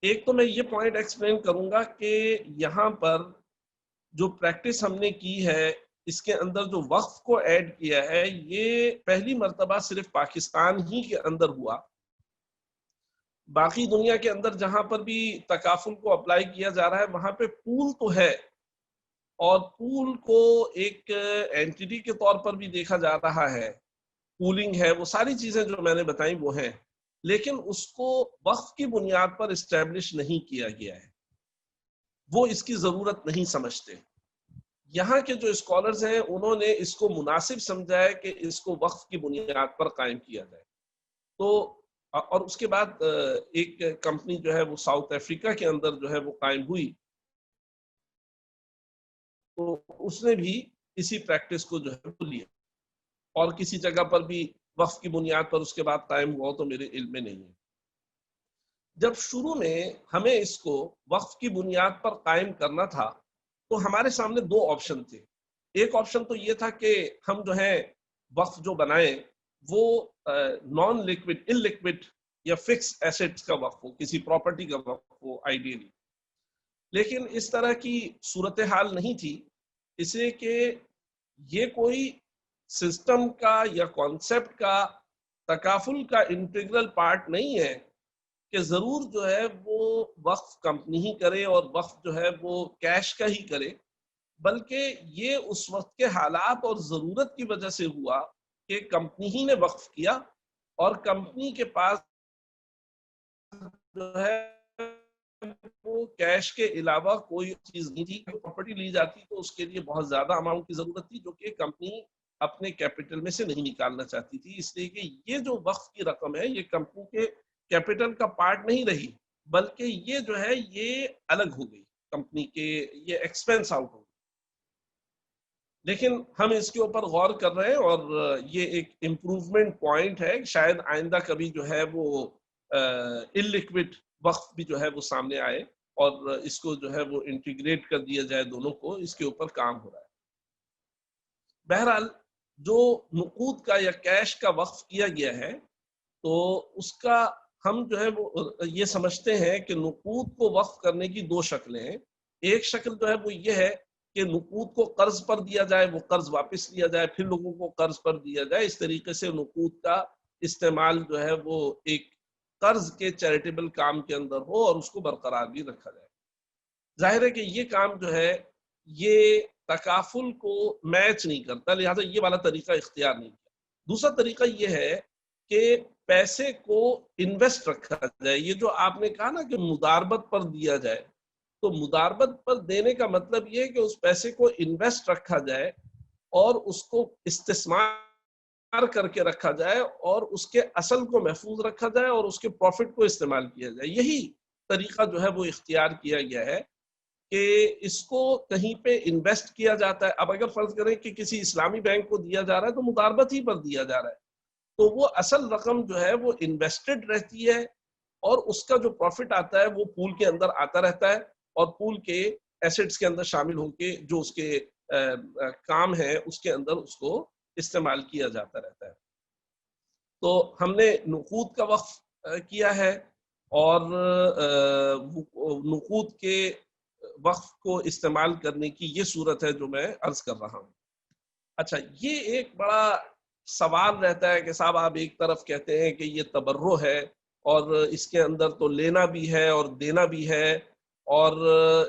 ایک تو میں یہ پوائنٹ ایکسپلین کروں گا کہ یہاں پر جو پریکٹس ہم نے کی ہے اس کے اندر جو وقف کو ایڈ کیا ہے یہ پہلی مرتبہ صرف پاکستان ہی کے اندر ہوا. باقی دنیا کے اندر جہاں پر بھی تکافل کو اپلائی کیا جا رہا ہے وہاں پہ پول تو ہے اور پول کو ایک اینٹیٹی کے طور پر بھی دیکھا جا رہا ہے، پولنگ ہے، وہ ساری چیزیں جو میں نے بتائیں وہ ہیں، لیکن اس کو وقف کی بنیاد پر اسٹیبلش نہیں کیا گیا ہے. وہ اس کی ضرورت نہیں سمجھتے. یہاں کے جو اسکالرز ہیں انہوں نے اس کو مناسب سمجھا ہے کہ اس کو وقف کی بنیاد پر قائم کیا جائے. تو اور اس کے بعد ایک کمپنی جو ہے وہ ساؤتھ افریقہ کے اندر جو ہے وہ قائم ہوئی، تو اس نے بھی اسی پریکٹس کو جو ہے وہ لیا، اور کسی جگہ پر بھی وقف کی بنیاد پر اس کے بعد قائم ہوا تو میرے علم میں نہیں ہے. جب شروع میں ہمیں اس کو وقف کی بنیاد پر قائم کرنا تھا تو ہمارے سامنے دو آپشن تھے. ایک آپشن تو یہ تھا کہ ہم جو ہے وقف جو بنائیں وہ نان لیکوڈ ان لیکوڈ یا فکس ایسٹس کا وقف ہو، کسی پراپرٹی کا وقف ہو آئیڈیلی. لیکن اس طرح کی صورتحال نہیں تھی، اس لیے کہ یہ کوئی سسٹم کا یا کانسیپٹ کا تکافل کا انٹیگرل پارٹ نہیں ہے کہ ضرور جو ہے وہ وقف کمپنی ہی کرے اور وقف جو ہے وہ کیش کا ہی کرے، بلکہ یہ اس وقت کے حالات اور ضرورت کی وجہ سے ہوا کہ کمپنی ہی نے وقف کیا اور کمپنی کے پاس جو ہے وہ کیش کے علاوہ کوئی چیز نہیں تھی. پراپرٹی لی جاتی تو اس کے لیے بہت زیادہ اماؤنٹ کی ضرورت تھی جو کہ کمپنی اپنے کیپٹل میں سے نہیں نکالنا چاہتی تھی. اس لیے کہ یہ جو وقف کی رقم ہے یہ کمپنی کے کیپٹل کا پارٹ نہیں رہی، بلکہ یہ جو ہے یہ الگ ہو گئی کمپنی کے، یہ ایکسپینس آؤٹ ہو گئی. لیکن ہم اس کے اوپر غور کر رہے ہیں اور یہ ایک امپروومنٹ پوائنٹ ہے، شاید آئندہ کبھی جو ہے وہ ان لیکوڈ وقف بھی جو ہے وہ سامنے آئے اور اس کو جو ہے وہ انٹیگریٹ کر دیا جائے دونوں کو. اس کے اوپر کام ہو رہا ہے. بہرحال جو نقود کا یا کیش کا وقف کیا گیا ہے تو اس کا ہم جو ہے وہ یہ سمجھتے ہیں کہ نقود کو وقف کرنے کی دو شکلیں ہیں. ایک شکل جو ہے وہ یہ ہے کہ نقود کو قرض پر دیا جائے، وہ قرض واپس لیا جائے، پھر لوگوں کو قرض پر دیا جائے. اس طریقے سے نقود کا استعمال جو ہے وہ ایک قرض کے چیریٹیبل کام کے اندر ہو اور اس کو برقرار بھی رکھا جائے. ظاہر ہے کہ یہ کام جو ہے یہ تکافل کو میچ نہیں کرتا، لہٰذا یہ والا طریقہ اختیار نہیں کیا۔ دوسرا طریقہ یہ ہے کہ پیسے کو انویسٹ رکھا جائے۔ یہ جو آپ نے کہا نا کہ مداربت پر دیا جائے، تو مداربت پر دینے کا مطلب یہ ہے کہ اس پیسے کو انویسٹ رکھا جائے اور اس کو استثمار کر کے رکھا جائے اور اس کے اصل کو محفوظ رکھا جائے اور اس کے پروفٹ کو استعمال کیا جائے۔ یہی طریقہ جو ہے وہ اختیار کیا گیا ہے کہ اس کو کہیں پہ انویسٹ کیا جاتا ہے۔ اب اگر فرض کریں کہ کسی اسلامی بینک کو دیا جا رہا ہے تو مداربت ہی پر دیا جا رہا ہے، تو وہ اصل رقم جو ہے وہ انویسٹڈ رہتی ہے اور اس کا جو پروفٹ آتا ہے وہ پول کے اندر آتا رہتا ہے اور پول کے ایسٹس کے اندر شامل ہو کے جو اس کے کام ہے اس کے اندر اس کو استعمال کیا جاتا رہتا ہے۔ تو ہم نے نقود کا وقف کیا ہے اور نقود کے وقف کو استعمال کرنے کی یہ صورت ہے جو میں عرض کر رہا ہوں۔ اچھا، یہ ایک بڑا سوال رہتا ہے کہ صاحب آپ ایک طرف کہتے ہیں کہ یہ تبرع ہے اور اس کے اندر تو لینا بھی ہے اور دینا بھی ہے اور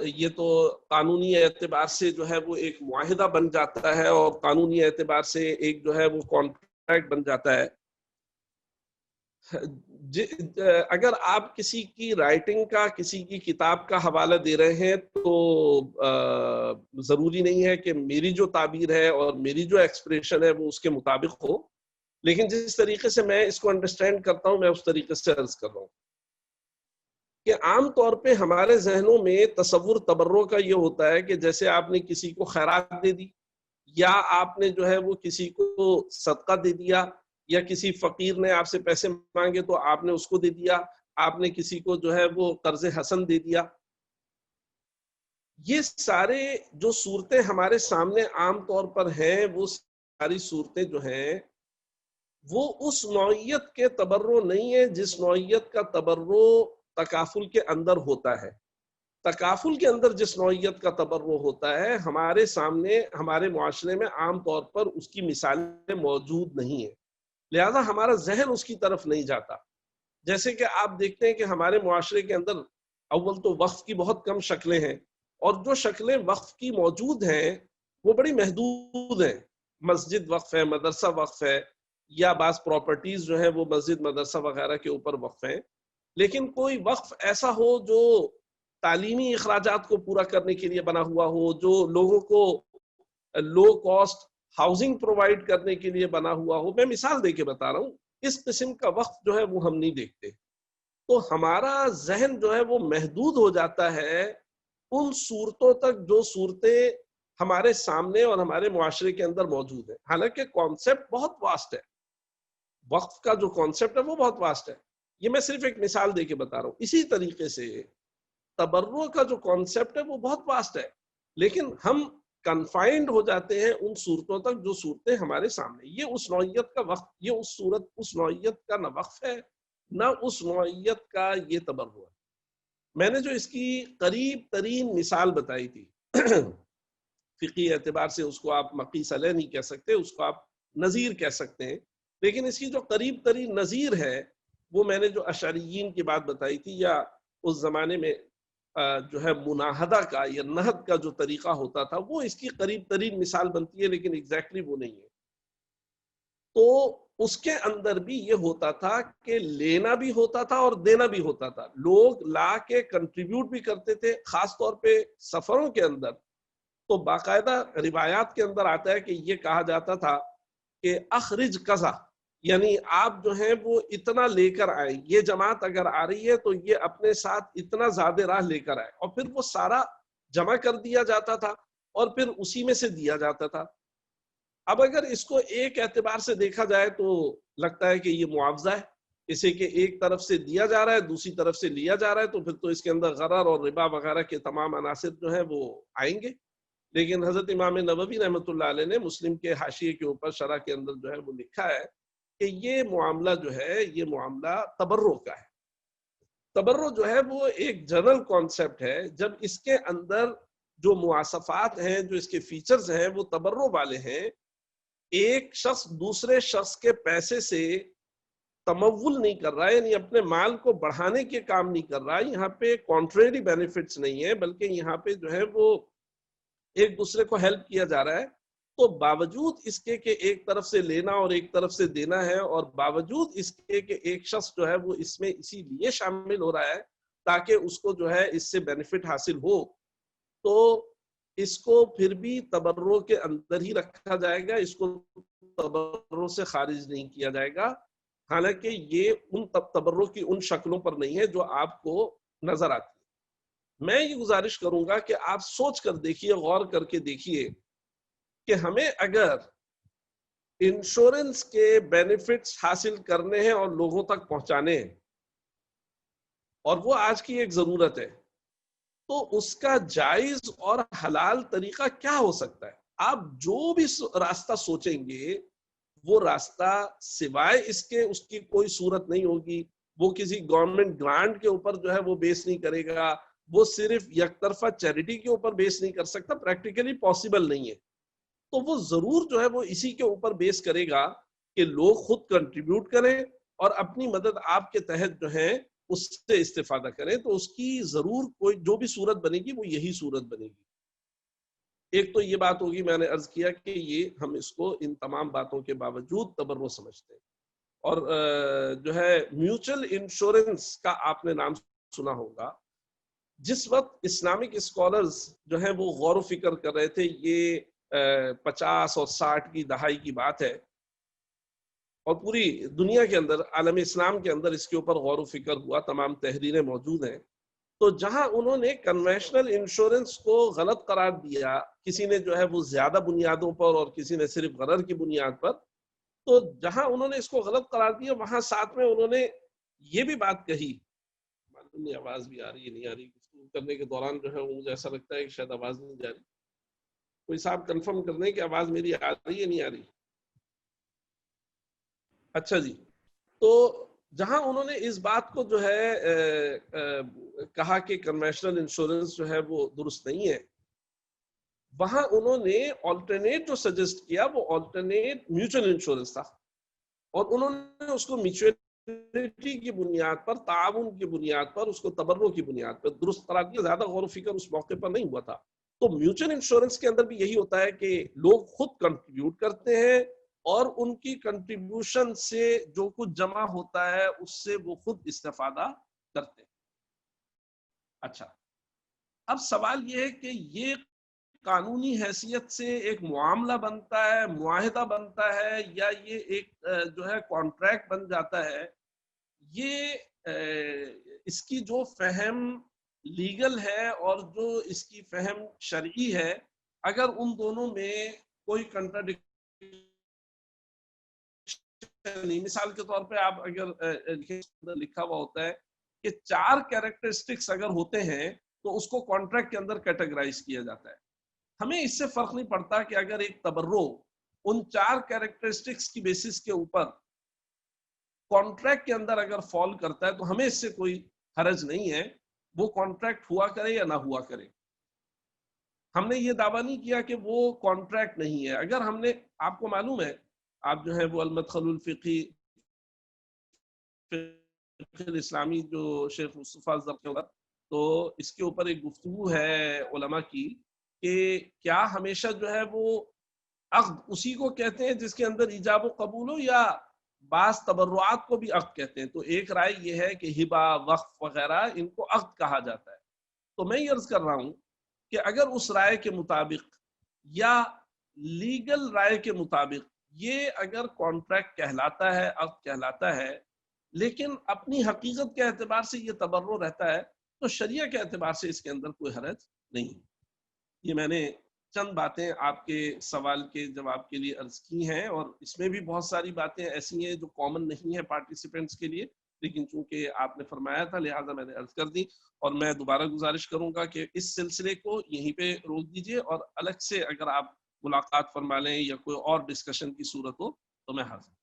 یہ تو قانونی اعتبار سے جو ہے وہ ایک معاہدہ بن جاتا ہے اور قانونی اعتبار سے ایک جو ہے وہ کانٹریکٹ بن جاتا ہے۔ اگر آپ کسی کی رائٹنگ کا، کسی کی کتاب کا حوالہ دے رہے ہیں تو ضروری نہیں ہے کہ میری جو تعبیر ہے اور میری جو ایکسپریشن ہے وہ اس کے مطابق ہو، لیکن جس طریقے سے میں اس کو انڈرسٹینڈ کرتا ہوں میں اس طریقے سے عرض کر رہا ہوں کہ عام طور پہ ہمارے ذہنوں میں تصور تبرع کا یہ ہوتا ہے کہ جیسے آپ نے کسی کو خیرات دے دی یا آپ نے جو ہے وہ کسی کو صدقہ دے دیا یا کسی فقیر نے آپ سے پیسے مانگے تو آپ نے اس کو دے دیا، آپ نے کسی کو جو ہے وہ قرض حسن دے دیا۔ یہ سارے جو صورتیں ہمارے سامنے عام طور پر ہیں وہ ساری صورتیں جو ہیں وہ اس نوعیت کے تبرع نہیں ہے جس نوعیت کا تبرع تکافل کے اندر ہوتا ہے۔ تکافل کے اندر جس نوعیت کا تبرع ہوتا ہے ہمارے سامنے، ہمارے معاشرے میں عام طور پر اس کی مثالیں موجود نہیں ہیں، لہذا ہمارا ذہن اس کی طرف نہیں جاتا۔ جیسے کہ آپ دیکھتے ہیں کہ ہمارے معاشرے کے اندر اول تو وقف کی بہت کم شکلیں ہیں اور جو شکلیں وقف کی موجود ہیں وہ بڑی محدود ہیں۔ مسجد وقف ہے، مدرسہ وقف ہے، یا بعض پراپرٹیز جو ہیں وہ مسجد مدرسہ وغیرہ کے اوپر وقف ہیں، لیکن کوئی وقف ایسا ہو جو تعلیمی اخراجات کو پورا کرنے کے لیے بنا ہوا ہو، جو لوگوں کو لو کاسٹ ہاؤسنگ پرووائڈ کرنے کے لیے بنا ہوا ہو۔ میں مثال دے کے بتا رہا ہوں، اس قسم کا وقف جو ہے وہ ہم نہیں دیکھتے، تو ہمارا ذہن جو ہے وہ محدود ہو جاتا ہے ان صورتوں تک جو صورتیں ہمارے سامنے اور ہمارے معاشرے کے اندر موجود ہیں۔ حالانکہ کانسیپٹ بہت واسٹ ہے، وقف کا جو کانسیپٹ ہے وہ بہت واسٹ ہے، یہ میں صرف ایک مثال دے کے بتا رہا ہوں۔ اسی طریقے سے تبرع کا جو کانسیپٹ ہے وہ بہت واسٹ ہے، لیکن ہم کنفائنڈ ہو جاتے ہیں ان صورتوں تک جو صورتیں ہمارے سامنے۔ یہ اس نوعیت کا وقف، یہ اس صورت، اس نوعیت کا نہ وقف ہے نہ اس نوعیت کا یہ تبرع ہے۔ میں نے جو اس کی قریب ترین مثال بتائی تھی، فقہی اعتبار سے اس کو آپ مقیس علیہ نہیں کہہ سکتے، اس کو آپ نظیر کہہ سکتے ہیں، لیکن اس کی جو قریب ترین نظیر ہے وہ میں نے جو اشعریین کی بات بتائی تھی، یا اس زمانے میں جو ہے مناہدہ کا یا نہد کا جو طریقہ ہوتا تھا وہ اس کی قریب ترین مثال بنتی ہے، لیکن ایگزیکٹلی وہ نہیں ہے۔ تو اس کے اندر بھی یہ ہوتا تھا کہ لینا بھی ہوتا تھا اور دینا بھی ہوتا تھا، لوگ لا کے کنٹریبیوٹ بھی کرتے تھے، خاص طور پہ سفروں کے اندر تو باقاعدہ روایات کے اندر آتا ہے کہ یہ کہا جاتا تھا کہ اخرج قضا، یعنی آپ جو ہیں وہ اتنا لے کر آئے، یہ جماعت اگر آ رہی ہے تو یہ اپنے ساتھ اتنا زیادہ راہ لے کر آئے، اور پھر وہ سارا جمع کر دیا جاتا تھا اور پھر اسی میں سے دیا جاتا تھا۔ اب اگر اس کو ایک اعتبار سے دیکھا جائے تو لگتا ہے کہ یہ معاوضہ ہے، اسے کہ ایک طرف سے دیا جا رہا ہے دوسری طرف سے لیا جا رہا ہے، تو پھر تو اس کے اندر غرر اور ربا وغیرہ کے تمام عناصر جو ہیں وہ آئیں گے۔ لیکن حضرت امام نووی رحمۃ اللہ علیہ نے مسلم کے حاشیے کے اوپر شرح کے اندر جو ہے وہ لکھا ہے کہ یہ معاملہ جو ہے یہ معاملہ تبرع کا ہے۔ تبرع جو ہے وہ ایک جنرل کانسیپٹ ہے، جب اس کے اندر جو مواصفات ہیں، جو اس کے فیچرز ہیں وہ تبرع والے ہیں، ایک شخص دوسرے شخص کے پیسے سے تمول نہیں کر رہا ہے، یعنی اپنے مال کو بڑھانے کے کام نہیں کر رہا ہے، یہاں پہ کانٹریری بینیفٹس نہیں ہے، بلکہ یہاں پہ جو ہے وہ ایک دوسرے کو ہیلپ کیا جا رہا ہے، تو باوجود اس کے کہ ایک طرف سے لینا اور ایک طرف سے دینا ہے، اور باوجود اس کے کہ ایک شخص جو ہے وہ اس میں اسی لیے شامل ہو رہا ہے تاکہ اس کو جو ہے اس سے بینیفٹ حاصل ہو، تو اس کو پھر بھی تبرع کے اندر ہی رکھا جائے گا، اس کو تبرع سے خارج نہیں کیا جائے گا، حالانکہ یہ ان تبرع کی ان شکلوں پر نہیں ہے جو آپ کو نظر آتی ہے۔ میں یہ گزارش کروں گا کہ آپ سوچ کر دیکھیے، غور کر کے دیکھیے کہ ہمیں اگر انشورنس کے بینیفٹس حاصل کرنے ہیں اور لوگوں تک پہنچانے ہیں، اور وہ آج کی ایک ضرورت ہے، تو اس کا جائز اور حلال طریقہ کیا ہو سکتا ہے؟ آپ جو بھی راستہ سوچیں گے وہ راستہ سوائے اس کے اس کی کوئی صورت نہیں ہوگی، وہ کسی گورنمنٹ گرانٹ کے اوپر جو ہے وہ بیس نہیں کرے گا، وہ صرف یک طرفہ چیریٹی کے اوپر بیس نہیں کر سکتا، پریکٹیکلی پاسبل نہیں ہے، تو وہ ضرور جو ہے وہ اسی کے اوپر بیس کرے گا کہ لوگ خود کنٹریبیوٹ کریں اور اپنی مدد آپ کے تحت جو ہے اس سے استفادہ کریں، تو اس کی ضرور کوئی جو بھی صورت بنے گی وہ یہی صورت بنے گی۔ ایک تو یہ بات ہوگی، میں نے عرض کیا کہ یہ ہم اس کو ان تمام باتوں کے باوجود تبرع سمجھتے ہیں، اور جو ہے میوچل انشورنس کا آپ نے نام سنا ہوگا، جس وقت اسلامک اسکالرز جو ہیں وہ غور و فکر کر رہے تھے، یہ 50 اور 60 کی دہائی کی بات ہے، اور پوری دنیا کے اندر، عالم اسلام کے اندر اس کے اوپر غور و فکر ہوا، تمام تحریریں موجود ہیں، تو جہاں انہوں نے کنونشنل انشورنس کو غلط قرار دیا، کسی نے جو ہے وہ زیادہ بنیادوں پر اور کسی نے صرف غرر کی بنیاد پر، تو جہاں انہوں نے اس کو غلط قرار دیا وہاں ساتھ میں انہوں نے یہ بھی بات کہی، معلوم نہیں آواز بھی آ رہی ہے نہیں آ رہی، گفتگو کرنے کے دوران جو ہے مجھے ایسا لگتا ہے کہ شاید آواز نہیں جا رہی، کوئی صاحب کنفرم کر دیں کہ آواز میری آ رہی ہے نہیں آ رہی؟ اچھا جی، تو جہاں انہوں نے اس بات کو جو ہے کہا کہ کنونشنل انشورنس جو ہے وہ درست نہیں ہے، وہاں انہوں نے آلٹرنیٹ جو سجیسٹ کیا وہ آلٹرنیٹ میوچل انشورنس تھا، اور انہوں نے اس کو میچورٹی کی بنیاد پر، تعاون کی بنیاد پر، اس کو تبرع کی بنیاد پر درست قرار دیا، زیادہ غور و فکر اس موقع پر نہیں ہوا تھا۔ تو میوچل انشورنس کے اندر بھی یہی ہوتا ہے کہ لوگ خود کنٹریبیوٹ کرتے ہیں اور ان کی کنٹریبیوشن سے جو کچھ جمع ہوتا ہے اس سے وہ خود استفادہ کرتے ہیں۔ اچھا، اب سوال یہ ہے کہ یہ قانونی حیثیت سے ایک معاملہ بنتا ہے، معاہدہ بنتا ہے، یا یہ ایک جو ہے کانٹریکٹ بن جاتا ہے؟ یہ اس کی جو فہم لیگل ہے اور جو اس کی فہم شرعی ہے، اگر ان دونوں میں کوئی کنٹراڈکشن نہیں، مثال کے طور پہ آپ اگر لکھا ہوا ہوتا ہے کہ 4 کیریکٹرسٹکس اگر ہوتے ہیں تو اس کو کانٹریکٹ کے اندر کیٹیگرائز کیا جاتا ہے، ہمیں اس سے فرق نہیں پڑتا کہ اگر ایک تبرع ان 4 کیریکٹرسٹکس کی بیسس کے اوپر کانٹریکٹ کے اندر اگر فال کرتا ہے تو ہمیں اس سے کوئی حرج نہیں ہے، وہ کانٹریکٹ ہوا کرے یا نہ ہوا کرے، ہم نے یہ دعویٰ نہیں کیا کہ وہ کانٹریکٹ نہیں ہے۔ اگر ہم نے، آپ کو معلوم ہے، آپ جو ہے وہ المدخل الفقی الاسلامی جو شیخ مصطفیٰ زرقاوی، تو اس کے اوپر ایک گفتگو ہے علماء کی کہ کیا ہمیشہ جو ہے وہ عقد اسی کو کہتے ہیں جس کے اندر ایجاب و قبول ہو، یا بعض تبرعات کو بھی عقد کہتے ہیں؟ تو ایک رائے یہ ہے کہ ہبہ، وقف وغیرہ ان کو عقد کہا جاتا ہے۔ تو میں یہ عرض کر رہا ہوں کہ اگر اس رائے کے مطابق یا لیگل رائے کے مطابق یہ اگر کانٹریکٹ کہلاتا ہے، عقد کہلاتا ہے، لیکن اپنی حقیقت کے اعتبار سے یہ تبرع رہتا ہے، تو شریعہ کے اعتبار سے اس کے اندر کوئی حرج نہیں۔ یہ میں نے چند باتیں آپ کے سوال کے جواب کے لیے عرض کی ہیں، اور اس میں بھی بہت ساری باتیں ایسی ہیں جو کامن نہیں ہیں پارٹیسپینٹس کے لیے، لیکن چونکہ آپ نے فرمایا تھا لہٰذا میں نے عرض کر دی، اور میں دوبارہ گزارش کروں گا کہ اس سلسلے کو یہیں پہ روک دیجئے، اور الگ سے اگر آپ ملاقات فرما لیں یا کوئی اور ڈسکشن کی صورت ہو تو میں حاضر ہوں۔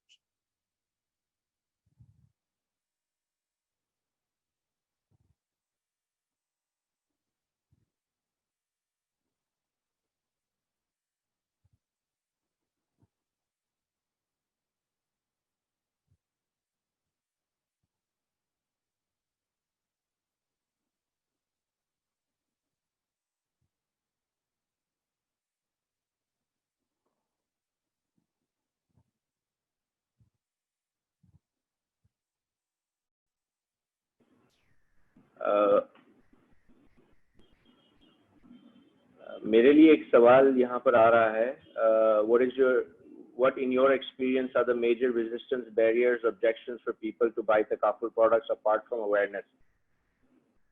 میرے لیے ایک سوال یہاں پر آ رہا ہے, what in your experience are the major resistance, barriers, objections for people to buy takaful products apart from awareness?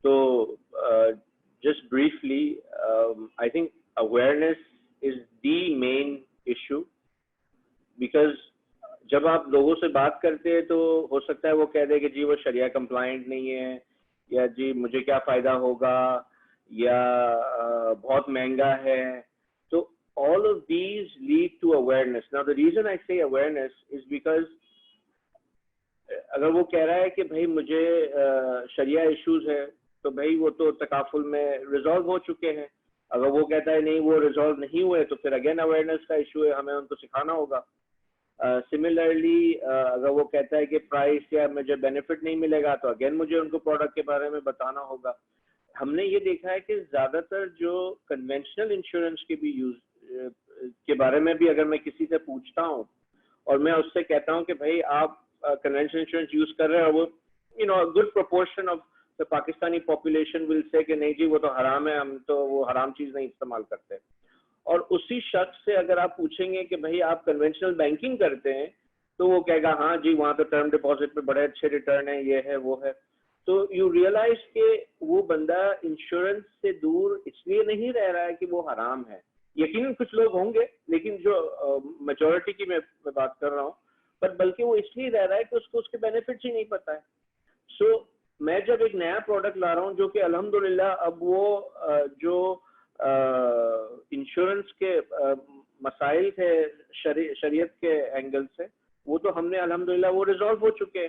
So just briefly, I think awareness is the main issue, because جب آپ لوگوں سے بات کرتے ہیں تو ہو سکتا ہے وہ کہہ دے کہ جی وہ شریعہ کمپلائنٹ نہیں ہے, یا جی مجھے کیا فائدہ ہوگا, یا بہت مہنگا ہے. تو all of these lead to awareness. Now the reason I say awareness is because اگر وہ کہہ رہا ہے کہ بھائی مجھے شریعہ ایشوز ہے تو بھائی وہ تو تکافل میں ریزالو ہو چکے ہیں. اگر وہ کہتا ہے نہیں وہ ریزالو نہیں ہوئے تو پھر اگین اویئرنیس کا ایشو ہے, ہمیں ان کو سکھانا ہوگا. سملرلی اگر وہ کہتا ہے کہ پرائس یا مجھے بینیفٹ نہیں ملے گا تو اگین مجھے ان کو پروڈکٹ کے بارے میں بتانا ہوگا. ہم نے یہ دیکھا ہے کہ زیادہ تر جو کنونشنل انشورنس کے بھی یوز کے بارے میں بھی اگر میں کسی سے پوچھتا ہوں اور میں اس سے کہتا ہوں کہ بھائی آپ کنونشنل انشورنس یوز کر رہے ہیں, اور وہ good proportion of the Pakistani population will سے کہ نہیں جی وہ تو حرام ہے, ہم تو وہ حرام چیز نہیں استعمال کرتے. اور اسی شخص سے اگر آپ پوچھیں گے کہ بھائی آپ کنونشنل بینکنگ کرتے ہیں تو وہ کہے گا ہاں جی وہاں تو ٹرم ڈپازٹ پہ بڑے اچھے ریٹرن ہیں, یہ ہے وہ ہے. تو یو ریئلائز کہ وہ بندہ انشورنس سے دور اس لیے نہیں رہ رہا ہے کہ وہ حرام ہے. یقیناً کچھ لوگ ہوں گے, لیکن جو میجورٹی کی میں بات کر رہا ہوں, پر بلکہ وہ اس لیے رہ رہا ہے کہ اس کو اس کے بینیفٹس ہی نہیں پتہ ہے. سو میں جب ایک نیا پروڈکٹ لا رہا ہوں جو کہ الحمدللہ اب وہ جو انشورنس کے مسائل تھے شریعت کے اینگل سے, وہ تو ہم نے الحمدللہ وہ ریزالو ہو چکے ہیں.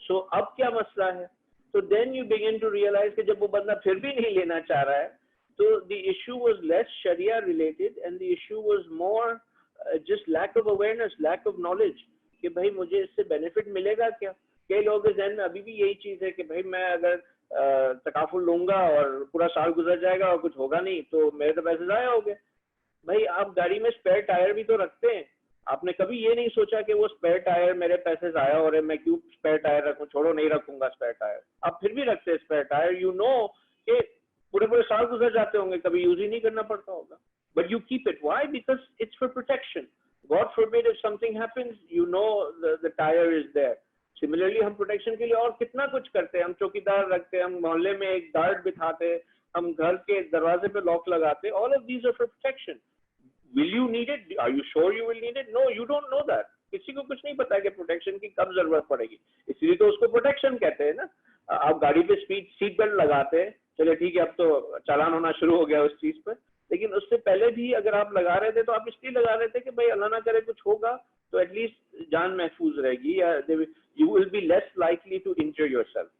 سو اب کیا مسئلہ ہے؟ تو then you begin to realize کہ جب وہ بندہ پھر بھی نہیں لینا چاہ رہا ہے تو دی ایشو واز لیس شریعہ related and the issue was more just lack of awareness, lack of knowledge کہ بھائی مجھے اس سے بینیفٹ ملے گا کیا. کئی لوگوں کے ذہن میں ابھی بھی یہی چیز ہے کہ بھائی میں اگر تکافل لوں گا اور پورا سال گزر جائے گا اور کچھ ہوگا نہیں تو میرے تو پیسے ضائع ہو گئے. بھائی آپ گاڑی میں اسپیئر ٹائر بھی تو رکھتے ہیں, آپ نے کبھی یہ نہیں سوچا کہ وہ اسپیئر ٹائر میرے پیسے ضائع ہو رہے ہیں, میں کیوں اسپیئر ٹائر رکھوں, چھوڑو نہیں رکھوں گا اسپیئر ٹائر. آپ پھر بھی رکھتے ہیں اسپیئر ٹائر, یو نو کہ پورے سال گزر جاتے ہوں گے, کبھی یوز ہی نہیں کرنا پڑتا ہوگا, but you keep it. Why? Because it's for protection. God forbid if something happens, you know the tire is there. Similarly ہم پروٹیکشن کے لیے اور کتنا کچھ کرتے ہیں. ہم چوکیدار رکھتے ہیں, ہم محلے میں ایک گارڈ بٹھاتے, ہم گھر کے دروازے پہ لاک لگاتے. All of these are for protection. Will you need it? Are you sure you will need it? No, you don't know that. کسی کو کچھ نہیں پتا کہ پروٹیکشن کی کب ضرورت پڑے گی, اس لیے تو اس کو پروٹیکشن کہتے ہیں نا. آپ گاڑی پہ سیٹ بیلٹ لگاتے ہیں, چلے ٹھیک ہے اب تو چالان ہونا شروع ہو گیا اس چیز پر, لیکن اس سے پہلے بھی اگر آپ لگا رہے تھے تو آپ اس لیے لگا رہے تھے کہ بھائی اللہ نہ کرے کچھ ہوگا تو ایٹ لیسٹ جان محفوظ رہے گی, یا you will be less likely to injure yourself.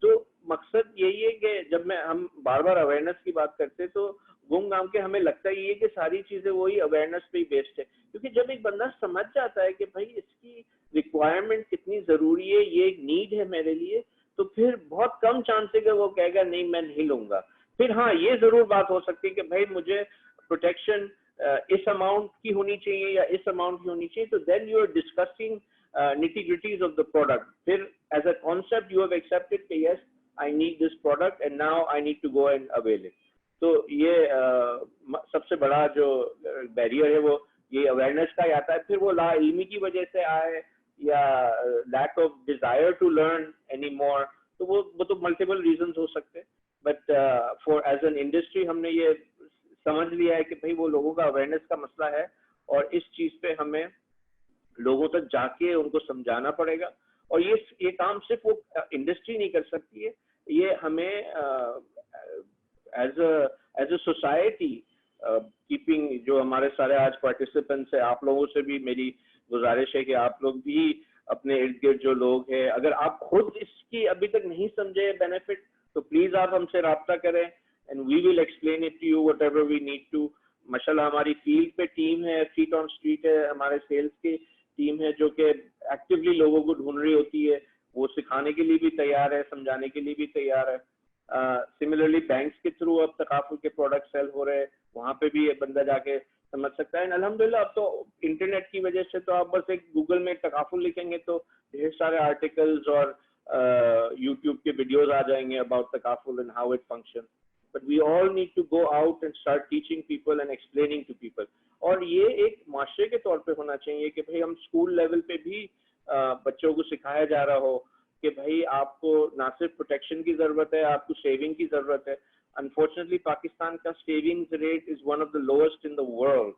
تو مقصد یہی ہے کہ جب ہم بار بار اویئرنیس کی بات کرتے تو گم گام کے ہمیں لگتا ہی ہے کہ ساری چیزیں وہی اویئرنیس پہ ہی بیسڈ ہے, کیونکہ جب ایک بندہ سمجھ جاتا ہے کہ بھائی اس کی ریکوائرمنٹ کتنی ضروری ہے, یہ ایک نیڈ ہے میرے لیے, تو پھر بہت کم چانس ہے کہ وہ کہے گا نہیں میں نہیں لوں گا. پھر ہاں یہ ضرور بات ہو سکتی ہے کہ بھائی مجھے پروٹیکشن اس اماؤنٹ کی ہونی چاہیے یا اس اماؤنٹ کی ہونی چاہیے, تو then you are discussing nitty gritties of the product. پھر as a concept you have accepted کہ yes I need this product and now I need to go and avail it. تو یہ سب سے بڑا جو بیریئر ہے وہ یہ اویئرنیس کا ہی آتا ہے. پھر وہ لا علمی کی وجہ سے آئے یا lack of desire to learn any more, تو وہ تو ملٹیپل ریزنز ہو سکتے ہیں. But for as an industry ہم نے یہ سمجھ لیا ہے کہ بھائی وہ لوگوں کا اویئرنیس کا مسئلہ ہے, اور اس چیز پہ ہمیں لوگوں تک جا کے ان کو سمجھانا پڑے گا. اور یہ کام صرف وہ انڈسٹری نہیں کر سکتی ہے, یہ ہمیں ایز اے سوسائٹی کیپنگ جو ہمارے سارے آج پارٹیسپینٹس ہیں, آپ لوگوں سے بھی میری گزارش ہے کہ آپ لوگ بھی اپنے ارد گرد جو لوگ ہیں, اگر آپ خود اس کی ابھی تک نہیں سمجھے بینیفٹ تو پلیز آپ ہم سے رابطہ کریں and we will explain it to you whatever we need to. ماشاء اللہ ہماری فیلڈ پہ ٹیم ہے, فیٹ آن اسٹریٹ ہے, ہمارے سیلس کی ٹیم ہے جو کہ ایکٹیولی لوگوں کو ڈھونڈ رہی ہوتی ہے, وہ سکھانے کے لیے بھی تیار ہے, سمجھانے کے لیے بھی تیار ہے. سملرلی بینکس کے تھرو اب تکافل کے پروڈکٹ سیل ہو رہے ہیں, وہاں پہ بھی بندہ جا کے سمجھ سکتا ہے. الحمدللہ اب تو انٹرنیٹ کی وجہ سے تو آپ بس ایک گوگل میں تکافل لکھیں گے تو ڈھیر سارے آرٹیکلز اور YouTube کے ویڈیوز آ جائیں گے about تکافل and how it functions. But we all need to go out and start teaching people and explaining to people. اور یہ ایک معاشرے کے طور پہ ہونا چاہیے کہ بھئی ہم اسکول لیول پہ بھی بچوں کو سکھایا جا رہا ہو کہ بھئی آپ کو نہ صرف پروٹیکشن کی ضرورت ہے, آپ کو سیونگ کی ضرورت ہے. انفارچونیٹلی پاکستان کا savings rate is one of the lowest in the world.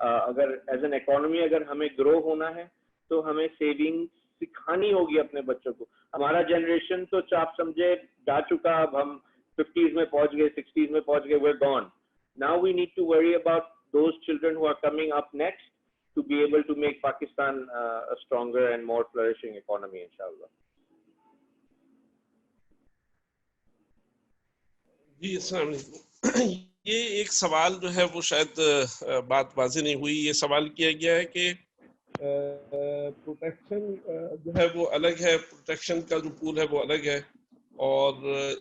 اگر ایز این اکانومی اگر ہمیں گرو ہونا ہے تو ہمیں سیونگ سکھانی ہوگی اپنے بچوں کو. ہمارا جنریشن تو آپ سمجھے جا چکا, اب ہم 50s میں پہنچ گئے, 60s میں پہنچ گئے, we're gone. Now we need to worry about those children who are coming up next to be able to make Pakistan a stronger and more flourishing economy, inshallah. جی السلام علیکم. یہ ایک سوال جو ہے وہ شاید بات واضح نہیں ہوئی. یہ سوال کیا گیا ہے کہ پروٹیکشن جو ہے وہ الگ ہے, پروٹیکشن کا جو پول ہے وہ الگ ہے, اور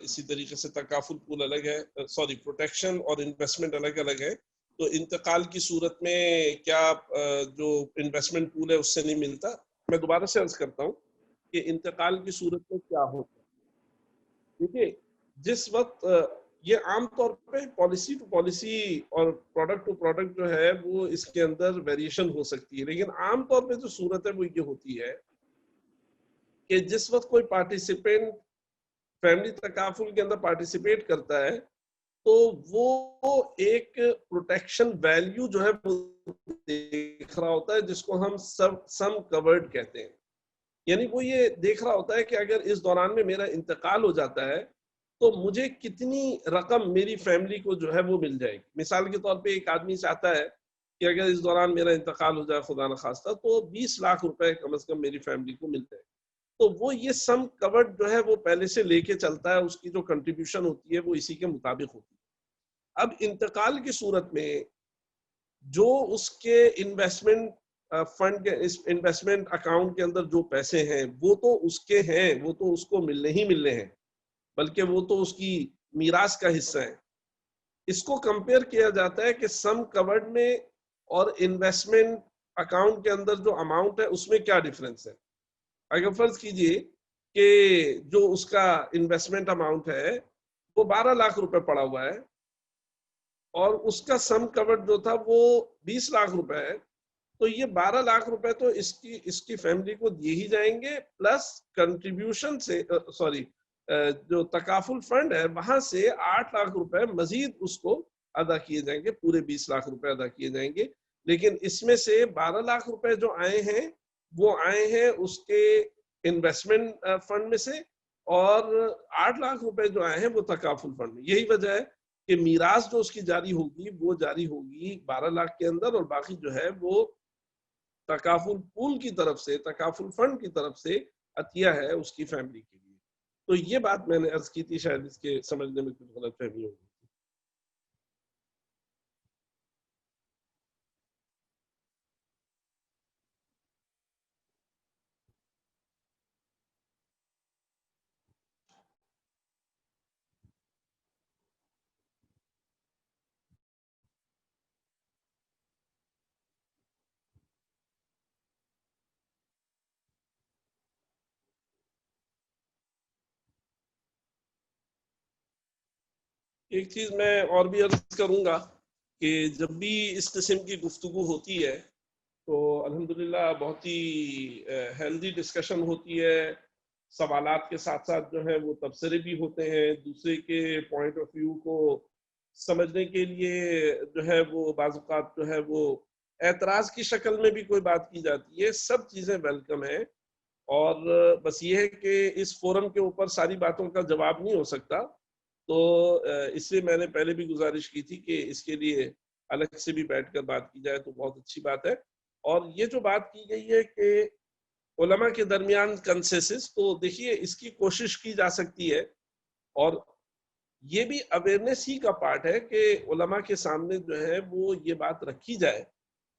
اسی طریقے سے تکافل پول الگ ہے, سوری پروٹیکشن اور انویسٹمنٹ الگ الگ ہے. تو انتقال کی صورت میں کیا جو انویسٹمنٹ پول ہے اس سے نہیں ملتا؟ میں دوبارہ سے عرض کرتا ہوں کہ انتقال کی صورت میں کیا ہوتا ہے. دیکھیے جس وقت یہ عام طور پہ پالیسی ٹو پالیسی اور پروڈکٹ ٹو پروڈکٹ جو ہے وہ اس کے اندر ویریشن ہو سکتی ہے, لیکن عام طور پہ جو صورت ہے وہ یہ ہوتی ہے کہ جس وقت کوئی پارٹیسپینٹ فیملی تکافل کے اندر پارٹیسپیٹ کرتا ہے تو وہ ایک پروٹیکشن ویلیو جو ہے وہ دیکھ رہا ہوتا ہے, جس کو ہم سم کورڈ کہتے ہیں. یعنی وہ یہ دیکھ رہا ہوتا ہے کہ اگر اس دوران میں میرا انتقال ہو جاتا ہے تو مجھے کتنی رقم میری فیملی کو جو ہے وہ مل جائے گی. مثال کے طور پہ ایک آدمی چاہتا ہے کہ اگر اس دوران میرا انتقال ہو جائے خدا نخواستہ تو 20 لاکھ روپے کم از کم میری فیملی کو مل جائے. تو وہ یہ سم کورڈ جو ہے وہ پہلے سے لے کے چلتا ہے, اس کی جو کنٹریبیوشن ہوتی ہے وہ اسی کے مطابق ہوتی ہے. اب انتقال کی صورت میں جو اس کے انویسٹمنٹ فنڈ کے انویسٹمنٹ اکاؤنٹ کے اندر جو پیسے ہیں وہ تو اس کے ہیں, وہ تو اس کو ملنے ہی ملنے ہیں, بلکہ وہ تو اس کی میراث کا حصہ ہے. اس کو کمپیئر کیا جاتا ہے کہ سم کورڈ میں اور انویسٹمنٹ اکاؤنٹ کے اندر جو اماؤنٹ ہے اس میں کیا ڈفرنس ہے. اگر فرض کیجئے کہ جو اس کا انویسٹمنٹ اماؤنٹ ہے وہ 12 لاکھ روپے پڑا ہوا ہے اور اس کا سم کورڈ جو تھا وہ 20 لاکھ روپے ہے, تو یہ 12 لاکھ روپے تو اس کی فیملی کو دیے ہی جائیں گے, پلس کنٹریبیوشن سے جو تکافل فنڈ ہے وہاں سے 8 لاکھ روپے مزید اس کو ادا کیے جائیں گے, پورے 20 لاکھ روپے ادا کیے جائیں گے. لیکن اس میں سے 12 لاکھ روپے جو آئے ہیں وہ آئے ہیں اس کے انویسٹمنٹ فنڈ میں سے, اور 8 لاکھ روپے جو آئے ہیں وہ تکافل فنڈ میں. یہی وجہ ہے کہ میراث جو اس کی جاری ہوگی وہ جاری ہوگی 12 لاکھ کے اندر, اور باقی جو ہے وہ تکافل پول کی طرف سے, تکافل فنڈ کی طرف سے عطیہ ہے اس کی فیملی کے لیے. تو یہ بات میں نے عرض کی تھی, شاید اس کے سمجھنے میں کچھ غلط فہمی ہوگی. ایک چیز میں اور بھی عرض کروں گا کہ جب بھی اس قسم کی گفتگو ہوتی ہے تو الحمدللہ بہت ہی ہیلدی ڈسکشن ہوتی ہے. سوالات کے ساتھ ساتھ جو ہے وہ تبصرے بھی ہوتے ہیں, دوسرے کے پوائنٹ آف ویو کو سمجھنے کے لیے جو ہے وہ بعض اوقات جو ہے وہ اعتراض کی شکل میں بھی کوئی بات کی جاتی ہے. سب چیزیں ویلکم ہیں, اور بس یہ ہے کہ اس فورم کے اوپر ساری باتوں کا جواب نہیں ہو سکتا, تو اس لیے میں نے پہلے بھی گزارش کی تھی کہ اس کے لیے الگ سے بھی بیٹھ کر بات کی جائے تو بہت اچھی بات ہے. اور یہ جو بات کی گئی ہے کہ علماء کے درمیان کنسنسس, تو دیکھیے اس کی کوشش کی جا سکتی ہے, اور یہ بھی اویئرنیس ہی کا پارٹ ہے کہ علماء کے سامنے جو ہے وہ یہ بات رکھی جائے,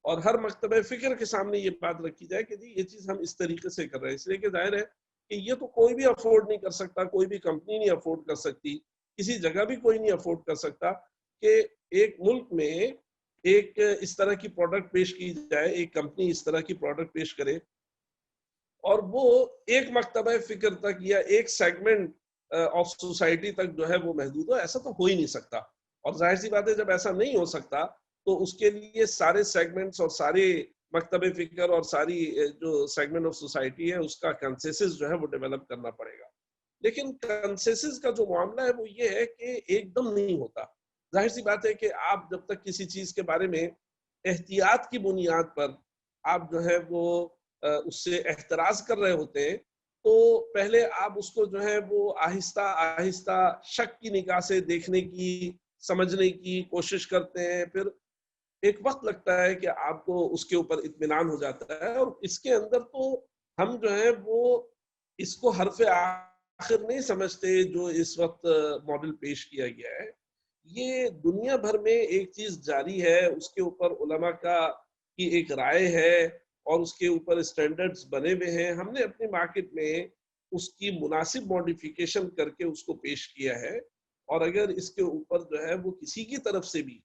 اور ہر مکتبہ فکر کے سامنے یہ بات رکھی جائے کہ جی یہ چیز ہم اس طریقے سے کر رہے ہیں. اس لیے کہ ظاہر ہے کہ یہ تو کوئی بھی افورڈ نہیں کر سکتا, کوئی بھی کمپنی نہیں افورڈ کر سکتی, کسی جگہ بھی کوئی نہیں افورڈ کر سکتا کہ ایک ملک میں ایک اس طرح کی پروڈکٹ پیش کی جائے, ایک کمپنی اس طرح کی پروڈکٹ پیش کرے اور وہ ایک مکتبہ فکر تک یا ایک سیگمنٹ آف سوسائٹی تک جو ہے وہ محدود ہو. ایسا تو ہو ہی نہیں سکتا. اور ظاہر سی بات ہے جب ایسا نہیں ہو سکتا تو اس کے لیے سارے سیگمنٹس اور سارے مکتب فکر اور ساری جو سیگمنٹ آف سوسائٹی ہے اس کا کنسنسس جو ہے وہ ڈیولپ کرنا پڑے گا. لیکن کنسنسس کا جو معاملہ ہے وہ یہ ہے کہ ایک دم نہیں ہوتا. ظاہر سی بات ہے کہ آپ جب تک کسی چیز کے بارے میں احتیاط کی بنیاد پر آپ جو ہے وہ اس سے احتراز کر رہے ہوتے ہیں تو پہلے آپ اس کو جو ہے وہ آہستہ آہستہ شک کی نگاہ سے دیکھنے کی سمجھنے کی کوشش کرتے ہیں. پھر ایک وقت لگتا ہے کہ آپ کو اس کے اوپر اطمینان ہو جاتا ہے. اور اس کے اندر تو ہم جو ہے وہ اس کو حرف آخر نہیں سمجھتے جو اس وقت ماڈل پیش کیا گیا ہے. یہ دنیا بھر میں ایک چیز جاری ہے, اس کے اوپر علماء کی ایک رائے ہے اور اس کے اوپر اسٹینڈرڈز بنے ہوئے ہیں. ہم نے اپنے مارکیٹ میں اس کی مناسب ماڈیفیکیشن کر کے اس کو پیش کیا ہے. اور اگر اس کے اوپر جو ہے وہ کسی کی طرف سے بھی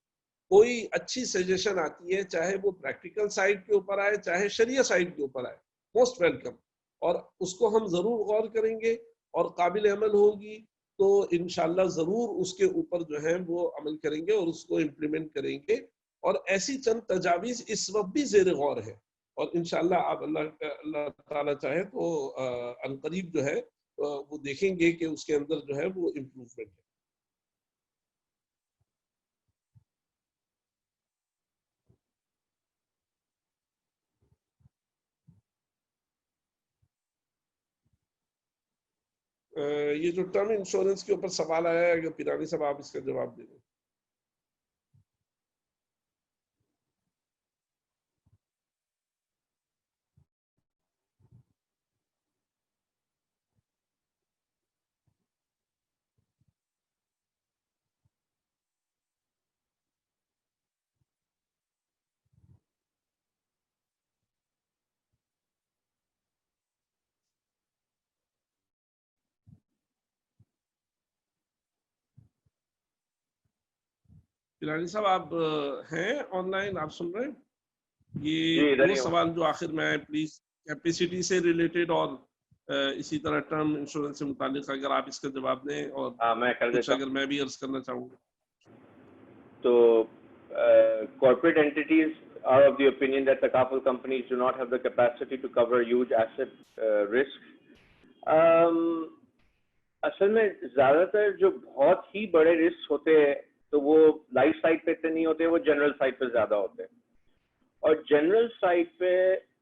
کوئی اچھی سجیشن آتی ہے, چاہے وہ پریکٹیکل سائڈ کے اوپر آئے چاہے شریعہ سائڈ کے اوپر آئے, موسٹ ویلکم. اور اس کو ہم ضرور غور کریں گے اور قابل عمل ہوگی تو انشاءاللہ ضرور اس کے اوپر جو ہے وہ عمل کریں گے اور اس کو امپلیمنٹ کریں گے. اور ایسی چند تجاویز اس وقت بھی زیر غور ہے اور انشاءاللہ آپ اللہ تعالیٰ چاہے تو عنقریب جو ہے وہ دیکھیں گے کہ اس کے اندر جو ہے وہ امپروومنٹ ہے. یہ جو ٹرم انشورنس کے اوپر سوال آیا ہے اگر پیرانی صاحب آپ اس کا جواب دیں. پیرانی صاحب آپ ہیں آن لائن, آپ سن رہے ہیں؟ یہ وہ سوال جو آخر میں آئے پلیز کیپیسٹی سے ریلیٹڈ اور اسی طرح ٹرم انشورنس سے متعلق اگر آپ اس کا جواب دیں اور میں کر کچھ دیتا اگر میں بھی عرض کرنا چاہوں گا. تو corporate entities are of the opinion that takaful companies do not have the capacity to cover huge asset risks. اصل میں زیادہ تر جو بہت ہی بڑے رسک ہوتے ہیں تو وہ لائف سائٹ پہ نہیں ہوتے, وہ جنرل سائٹ پہ زیادہ ہوتے ہیں. اور جنرل سائٹ پہ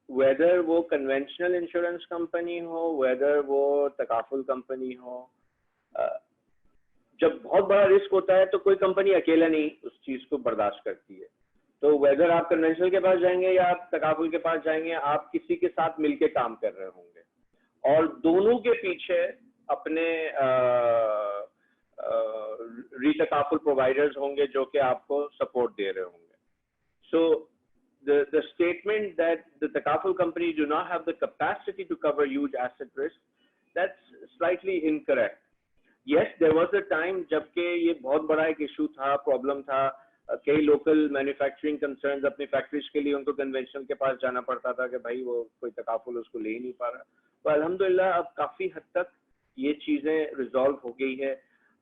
ویدر وہ کنونشنل انشورنس کمپنی ہو ویدر وہ تکافل کمپنی ہو, جب بہت بڑا رسک ہوتا ہے تو کوئی کمپنی اکیلا نہیں اس چیز کو برداشت کرتی ہے. تو ویدر آپ کنونشنل کے پاس جائیں گے یا آپ تکافل کے پاس جائیں گے, آپ کسی کے ساتھ مل کے کام کر رہے ہوں گے اور دونوں کے پیچھے اپنے ری تکافل پرووائڈرز ہوں گے جو کہ آپ کو سپورٹ دے رہے ہوں گے. سو the statement that the takaful companies do not have the capacity to cover huge asset risk, that's slightly incorrect. Yes, there was a time جبکہ یہ بہت بڑا ایک ایشو تھا, پرابلم تھا, کئی لوکل مینوفیکچرنگ کنسرنز اپنی فیکٹریز کے لیے ان کو کنونشنل کے پاس جانا پڑتا تھا کہ بھائی وہ کوئی تکافل اس کو لے ہی نہیں پا رہا. تو الحمدللہ اب کافی حد تک یہ چیزیں ریزالو ہو گئی ہے.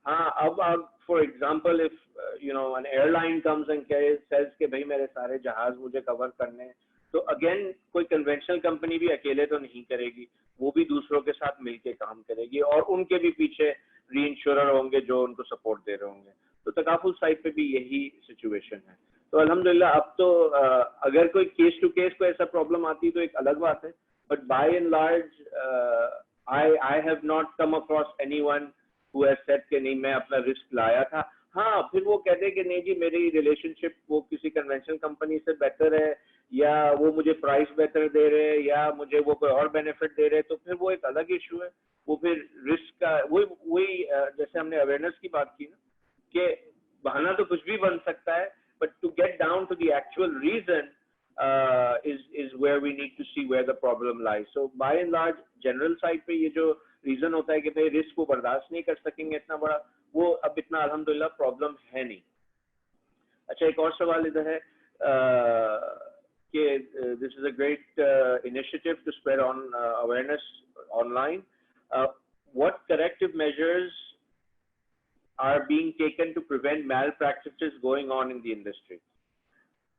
ہاں اب for example if you know an airline comes and says کہ بھائی میرے سارے جہاز مجھے کور کرنے ہیں, تو اگین کوئی کنونشنل کمپنی بھی اکیلے تو نہیں کرے گی, وہ بھی دوسروں کے ساتھ مل کے کام کرے گی اور ان کے بھی پیچھے ری انشورر ہوں گے جو ان کو سپورٹ دے رہے ہوں گے. تو تکافل سائٹ پہ بھی یہی سچویشن ہے. تو الحمدللہ اب تو اگر کوئی کیس ٹو کیس کو ایسا پرابلم آتی تو ایک الگ بات ہے, but by and large I have not come across anyone who has said کہ نہیں میں اپنا رسک لایا تھا. ہاں پھر وہ کہتے ہیں کہ نہیں جی میری ریلیشن شپ وہ کسی کنونشنل کمپنی سے بہتر ہے یا وہ مجھے پرائز بہتر دے رہے یا مجھے وہ کوئی اور بینیفٹ دے رہے, تو پھر وہ ایک الگ ایشو ہے. وہ پھر رسک کا وہی جیسے ہم نے اویئرنیس کی بات کی نا کہ بہانہ تو کچھ بھی بن سکتا ہے, but to get down to the actual reason is where we need to see where the problem lies. So by and large general side پہ یہ جو ریزن ہوتا ہے کہ بھائی رسک کو برداشت نہیں کر سکیں گے اتنا بڑا, وہ اب اتنا الحمدللہ پرابلم ہے نہیں. اچھا ایک اور سوال ادھر ہے, this is a great initiative to spread on awareness online. What corrective measures are being taken to prevent malpractices going on in the industry?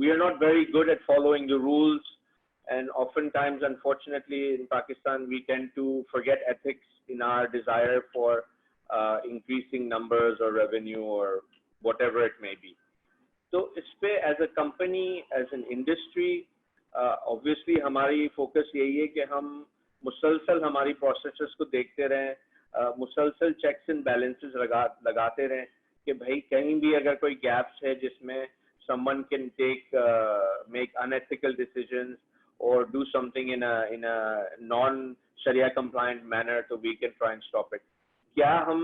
we are not very good at following the rules, and oftentimes unfortunately in Pakistan we tend to forget ethics in our desire for increasing numbers or revenue or whatever it may be. So اس پہ as a company, as an industry, obviously ہماری focus یہی ہے کہ ہم مسلسل ہماری processes کو دیکھتے رہیں, مسلسل چیکس اینڈ بیلنسز لگاتے رہیں کہ بھائی کہیں بھی اگر کوئی گیپس ہے جس میں someone can make unethical decisions or do something in a non-Sharia compliant manner, so we can try and stop it. کیا ہم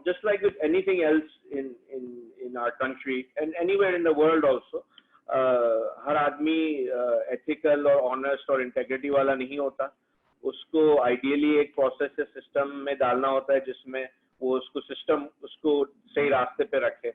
just like with anything else in our country and anywhere in the world also, ہر آدمی ethical اور honest اور integrity والا نہیں ہوتا. اس کو ideally ایک پروسیس سسٹم میں ڈالنا ہوتا ہے جس میں وہ اس کو صحیح راستے پہ رکھے.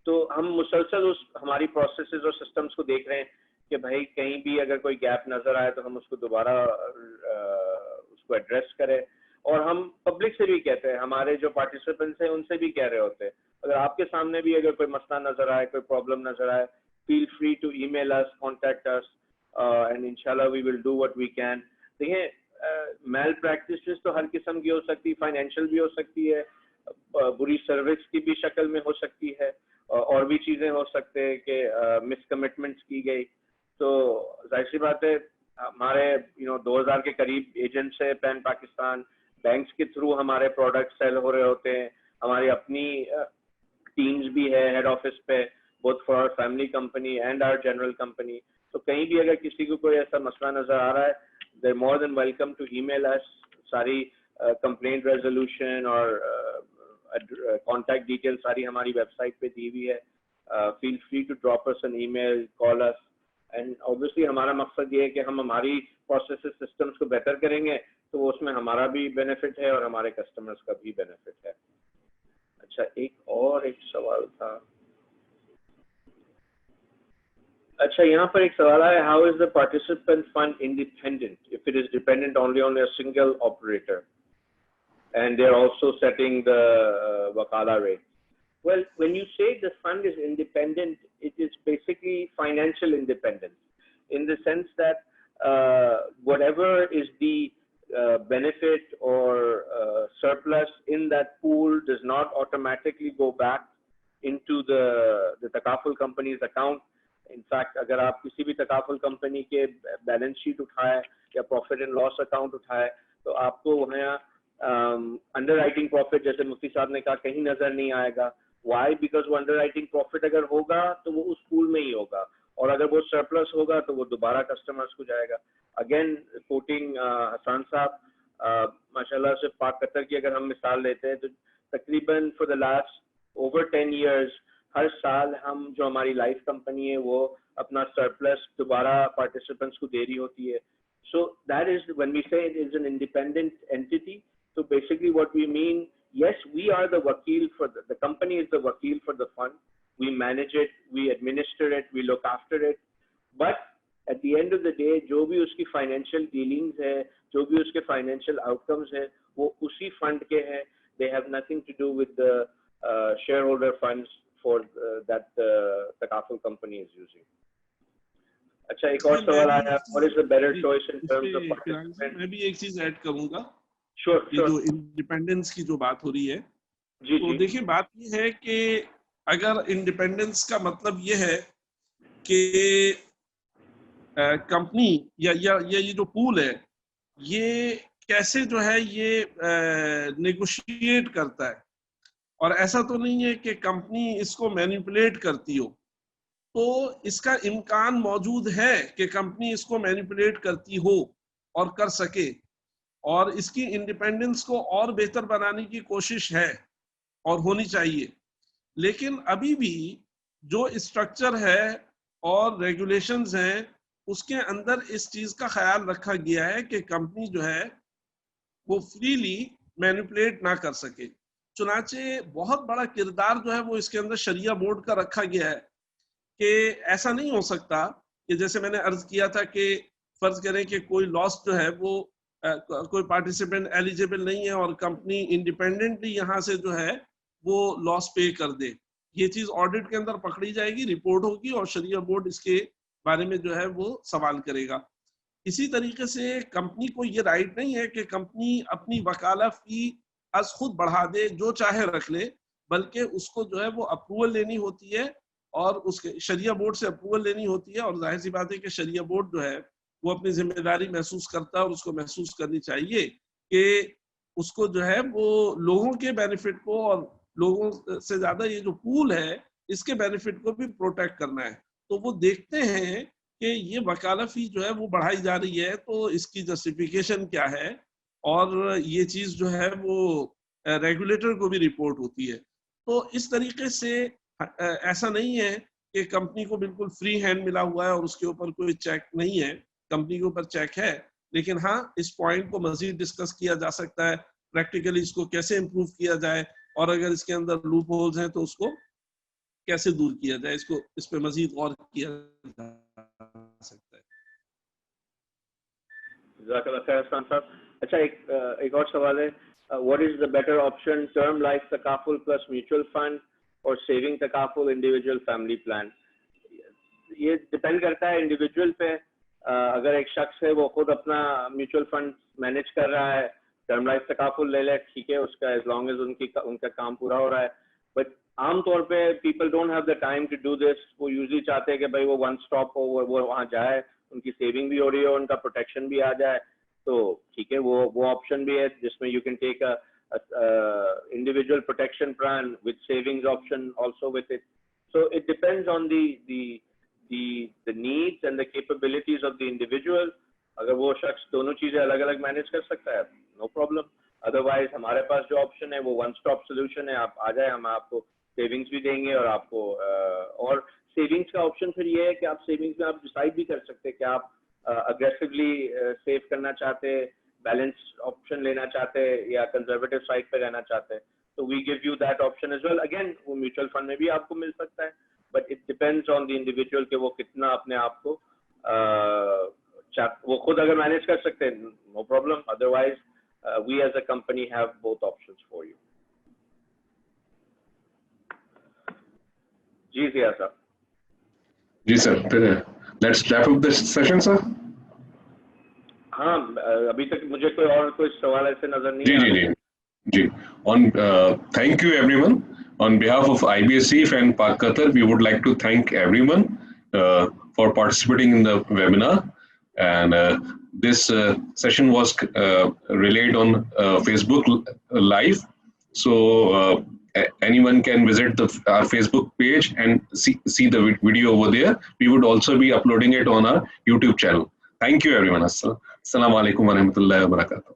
تو ہم مسلسل ہماری پروسیسز اور سسٹمز کو دیکھ رہے ہیں کہ بھائی کہیں بھی اگر کوئی گیپ نظر آئے تو ہم اس کو دوبارہ اس کو ایڈریس کریں. اور ہم پبلک سے بھی کہتے ہیں, ہمارے جو پارٹیسپینٹس ہیں ان سے بھی کہہ رہے ہوتے ہیں, اگر آپ کے سامنے بھی اگر کوئی مسئلہ نظر آئے, کوئی پرابلم نظر آئے, feel free to email us, contact us, and inshallah we will do what we can. دیکھیں میل پریکٹسز تو ہر قسم کی ہو سکتی, فائنینشیل بھی ہو سکتی ہے, بری سروس کی بھی شکل میں ہو سکتی ہے, اور بھی چیزیں ہو سکتے ہیں کہ مس کمٹمنٹس کی گئی. تو ظاہر سی بات ہے ہمارے 2000 کے قریب ایجنٹس ہے پین پاکستان, بینکس کے تھرو ہمارے پروڈکٹ سیل ہو رہے ہوتے ہیں, ہماری اپنی ٹیمز بھی ہے ہیڈ آفس پہ, both for our family company and our general company. تو کہیں بھی اگر کسی کو کوئی ایسا مسئلہ نظر آ رہا ہے, they're more than welcome to email us. ساری complaint resolution اور contact details ساری ہماری ویب سائٹ پہ دی ہوئی ہے. Feel free to drop us an email, call us, and obviously ہمارا مقصد یہ ہے کہ ہم ہماری processes systems کو بہتر کریں گے تو اس میں ہمارا بھی بینیفٹ ہے اور ہمارے کسٹمرز کا بھی بینیفٹ ہے. اچھا, ایک سوال تھا. اچھا, یہاں پر ایک سوال ہے, how is the participant fund independent if it is dependent only on a single operator and they are also setting the wakala rate? Well, when you say the fund is independent, it is basically financial independence in the sense that whatever is the benefit or surplus in that pool does not automatically go back into the takaful company's account. In fact, اگر آپ کسی بھی تکافل company کے balance sheet اٹھائے یا profit and loss account اٹھائے تو آپ کو وہاں انڈر رائٹنگ پروفٹ, جیسے مفتی صاحب نے کہا, کہیں نظر نہیں آئے گا. وائی؟ بیکاز وہ انڈر رائٹنگ پروفٹ اگر ہوگا تو وہ اس پول میں ہی ہوگا, اور اگر وہ سرپلس ہوگا تو وہ دوبارہ کسٹمرز کو جائے گا. اگین کوٹنگ حسان صاحب, ماشاء اللہ سے پاک قطر کی اگر ہم مثال لیتے ہیں تو تقریباً for the last over 10 years ہر سال ہم جو ہماری لائف کمپنی ہے وہ اپنا سرپلس دوبارہ پارٹیسپینٹس کو دے رہی ہوتی ہے. So that is when we say it is an independent entity, so basically what we mean, yes, we are the wakil for the company is the wakil for the fund. We manage it, we administer it, we look after it, but at the end of the day جو بھی اس کی financial dealings ہے, جو بھی اس کے financial out comes ہیں وہ اسی فنڈ کے ہیں. They have nothing to do with the shareholder funds for that takaful company is using. اچھا, ایک اور سوال آیا, what is the better choice in terms of participant? میں بھی ایک چیز ایڈ کروں گا. Sure. جو انڈیپینڈنس کی جو بات ہو رہی ہے, تو دیکھیں بات یہ ہے کہ اگر انڈیپینڈنس کا مطلب یہ ہے کہ کمپنی یا یہ جو پول ہے یہ کیسے جو ہے یہ نیگوشیٹ کرتا ہے, اور ایسا تو نہیں ہے کہ کمپنی اس کو مینیپولیٹ کرتی ہو. تو اس کا امکان موجود ہے کہ کمپنی اس کو مینیپولیٹ کرتی ہو اور کر سکے, اور اس کی انڈیپینڈنس کو اور بہتر بنانے کی کوشش ہے اور ہونی چاہیے. لیکن ابھی بھی جو اسٹرکچر ہے اور ریگولیشنز ہیں اس کے اندر اس چیز کا خیال رکھا گیا ہے کہ کمپنی جو ہے وہ فریلی مینیپولیٹ نہ کر سکے. چنانچہ بہت بڑا کردار جو ہے وہ اس کے اندر شریعہ بورڈ کا رکھا گیا ہے کہ ایسا نہیں ہو سکتا کہ جیسے میں نے عرض کیا تھا کہ فرض کریں کہ کوئی لاس جو ہے وہ کوئی پارٹیسپینٹ ایلیجیبل نہیں ہے اور کمپنی انڈیپینڈنٹلی یہاں سے جو ہے وہ لاس پے کر دے. یہ چیز آڈٹ کے اندر پکڑی جائے گی, رپورٹ ہوگی اور شریعہ بورڈ اس کے بارے میں جو ہے وہ سوال کرے گا. اسی طریقے سے کمپنی کو یہ رائٹ نہیں ہے کہ کمپنی اپنی وکالہ فی از خود بڑھا دے, جو چاہے رکھ لے, بلکہ اس کو جو ہے وہ اپروول لینی ہوتی ہے اور اس کے شریعہ بورڈ سے اپروول لینی ہوتی ہے. اور ظاہر سی بات ہے کہ شریعہ بورڈ جو ہے وہ اپنی ذمہ داری محسوس کرتا ہے اور اس کو محسوس کرنی چاہیے کہ اس کو جو ہے وہ لوگوں کے بینیفٹ کو اور لوگوں سے زیادہ یہ جو پول ہے اس کے بینیفٹ کو بھی پروٹیکٹ کرنا ہے. تو وہ دیکھتے ہیں کہ یہ وکالہ فی جو ہے وہ بڑھائی جا رہی ہے تو اس کی جسٹیفیکیشن کیا ہے, اور یہ چیز جو ہے وہ ریگولیٹر کو بھی رپورٹ ہوتی ہے. تو اس طریقے سے ایسا نہیں ہے کہ کمپنی کو بالکل فری ہینڈ ملا ہوا ہے اور اس کے اوپر کوئی چیک نہیں ہے. کمپنی کے اوپر چیک ہے, لیکن ہاں اس پوائنٹ کو مزید ڈسکس کیا جا سکتا ہے, پریکٹیکلی اس کو کیسے امپروو کیا جائے, اور اگر اس کے اندر لوپ ہولز ہیں تو اس کو کیسے دور کیا جائے, اس پہ مزید غور کیا جا سکتا ہے. جزاک اللہ خیر حسان صاحب. اچھا ایک اور سوال ہے, what is the better option, term life تکافل plus mutual fund اور saving تکافل individual family plan؟ یہ ڈپینڈ کرتا ہے انڈیویجول پہ. اگر ایک شخص ہے وہ خود اپنا میوچل فنڈ مینیج کر رہا ہے, ٹرم لائف تکافل لے لے, ٹھیک ہے, اس کا as long as ان کا کام پورا ہو رہا ہے. بٹ عام طور پہ people don't have the time to do this. وہ یوزلی چاہتے ہیں کہ بھائی وہ ون اسٹاپ ہو, وہ وہاں جائے, ان کی سیونگ بھی ہو رہی ہو, ان کا پروٹیکشن بھی آ جائے. تو ٹھیک ہے, وہ آپشن بھی ہے جس میں you can take individual protection plan with savings option also with it. So it depends on the needs and the capabilities of the individual. اگر وہ شخص دونوں چیزیں الگ الگ مینیج کر سکتا ہے, no problem. ادروائز ہمارے پاس جو آپشن ہے وہ ون اسٹاپ سولوشن ہے. آپ آ جائیں, ہم آپ کو سیونگس بھی دیں گے, اور آپ کو اور سیونگس کا آپشن پھر یہ ہے کہ آپ سیونگس میں آپ ڈیسائڈ بھی کر سکتے ہیں کہ آپ اگریسولی سیو کرنا چاہتے, بیلنس آپشن لینا چاہتے, یا کنزرویٹو سائڈ پہ رہنا چاہتے. تو we give you that option as well. Again وہ میوچل فنڈ میں بھی آپ کو مل سکتا ہے, but it depends on the individual کہ وہ کتنا اپنے آپ کو وہ خود اگر مینیج کر سکتے ہیں, no problem. Otherwise we as a company have both options for you. جی ضیاء صاحب. جی sir, let's wrap up this session sir. ہاں, ابھی تک مجھے کوئی سوال ایسے نظر نہیں آ رہا. جی on thank you everyone. On behalf of IBSEF and Pak Qatar, we would like to thank everyone for participating in the webinar. And this session was relayed on Facebook Live. So anyone can visit our Facebook page and see the video over there. We would also be uploading it on our YouTube channel. Thank you everyone. Assalamu alaikum wa rahmatullahi wa barakatuh.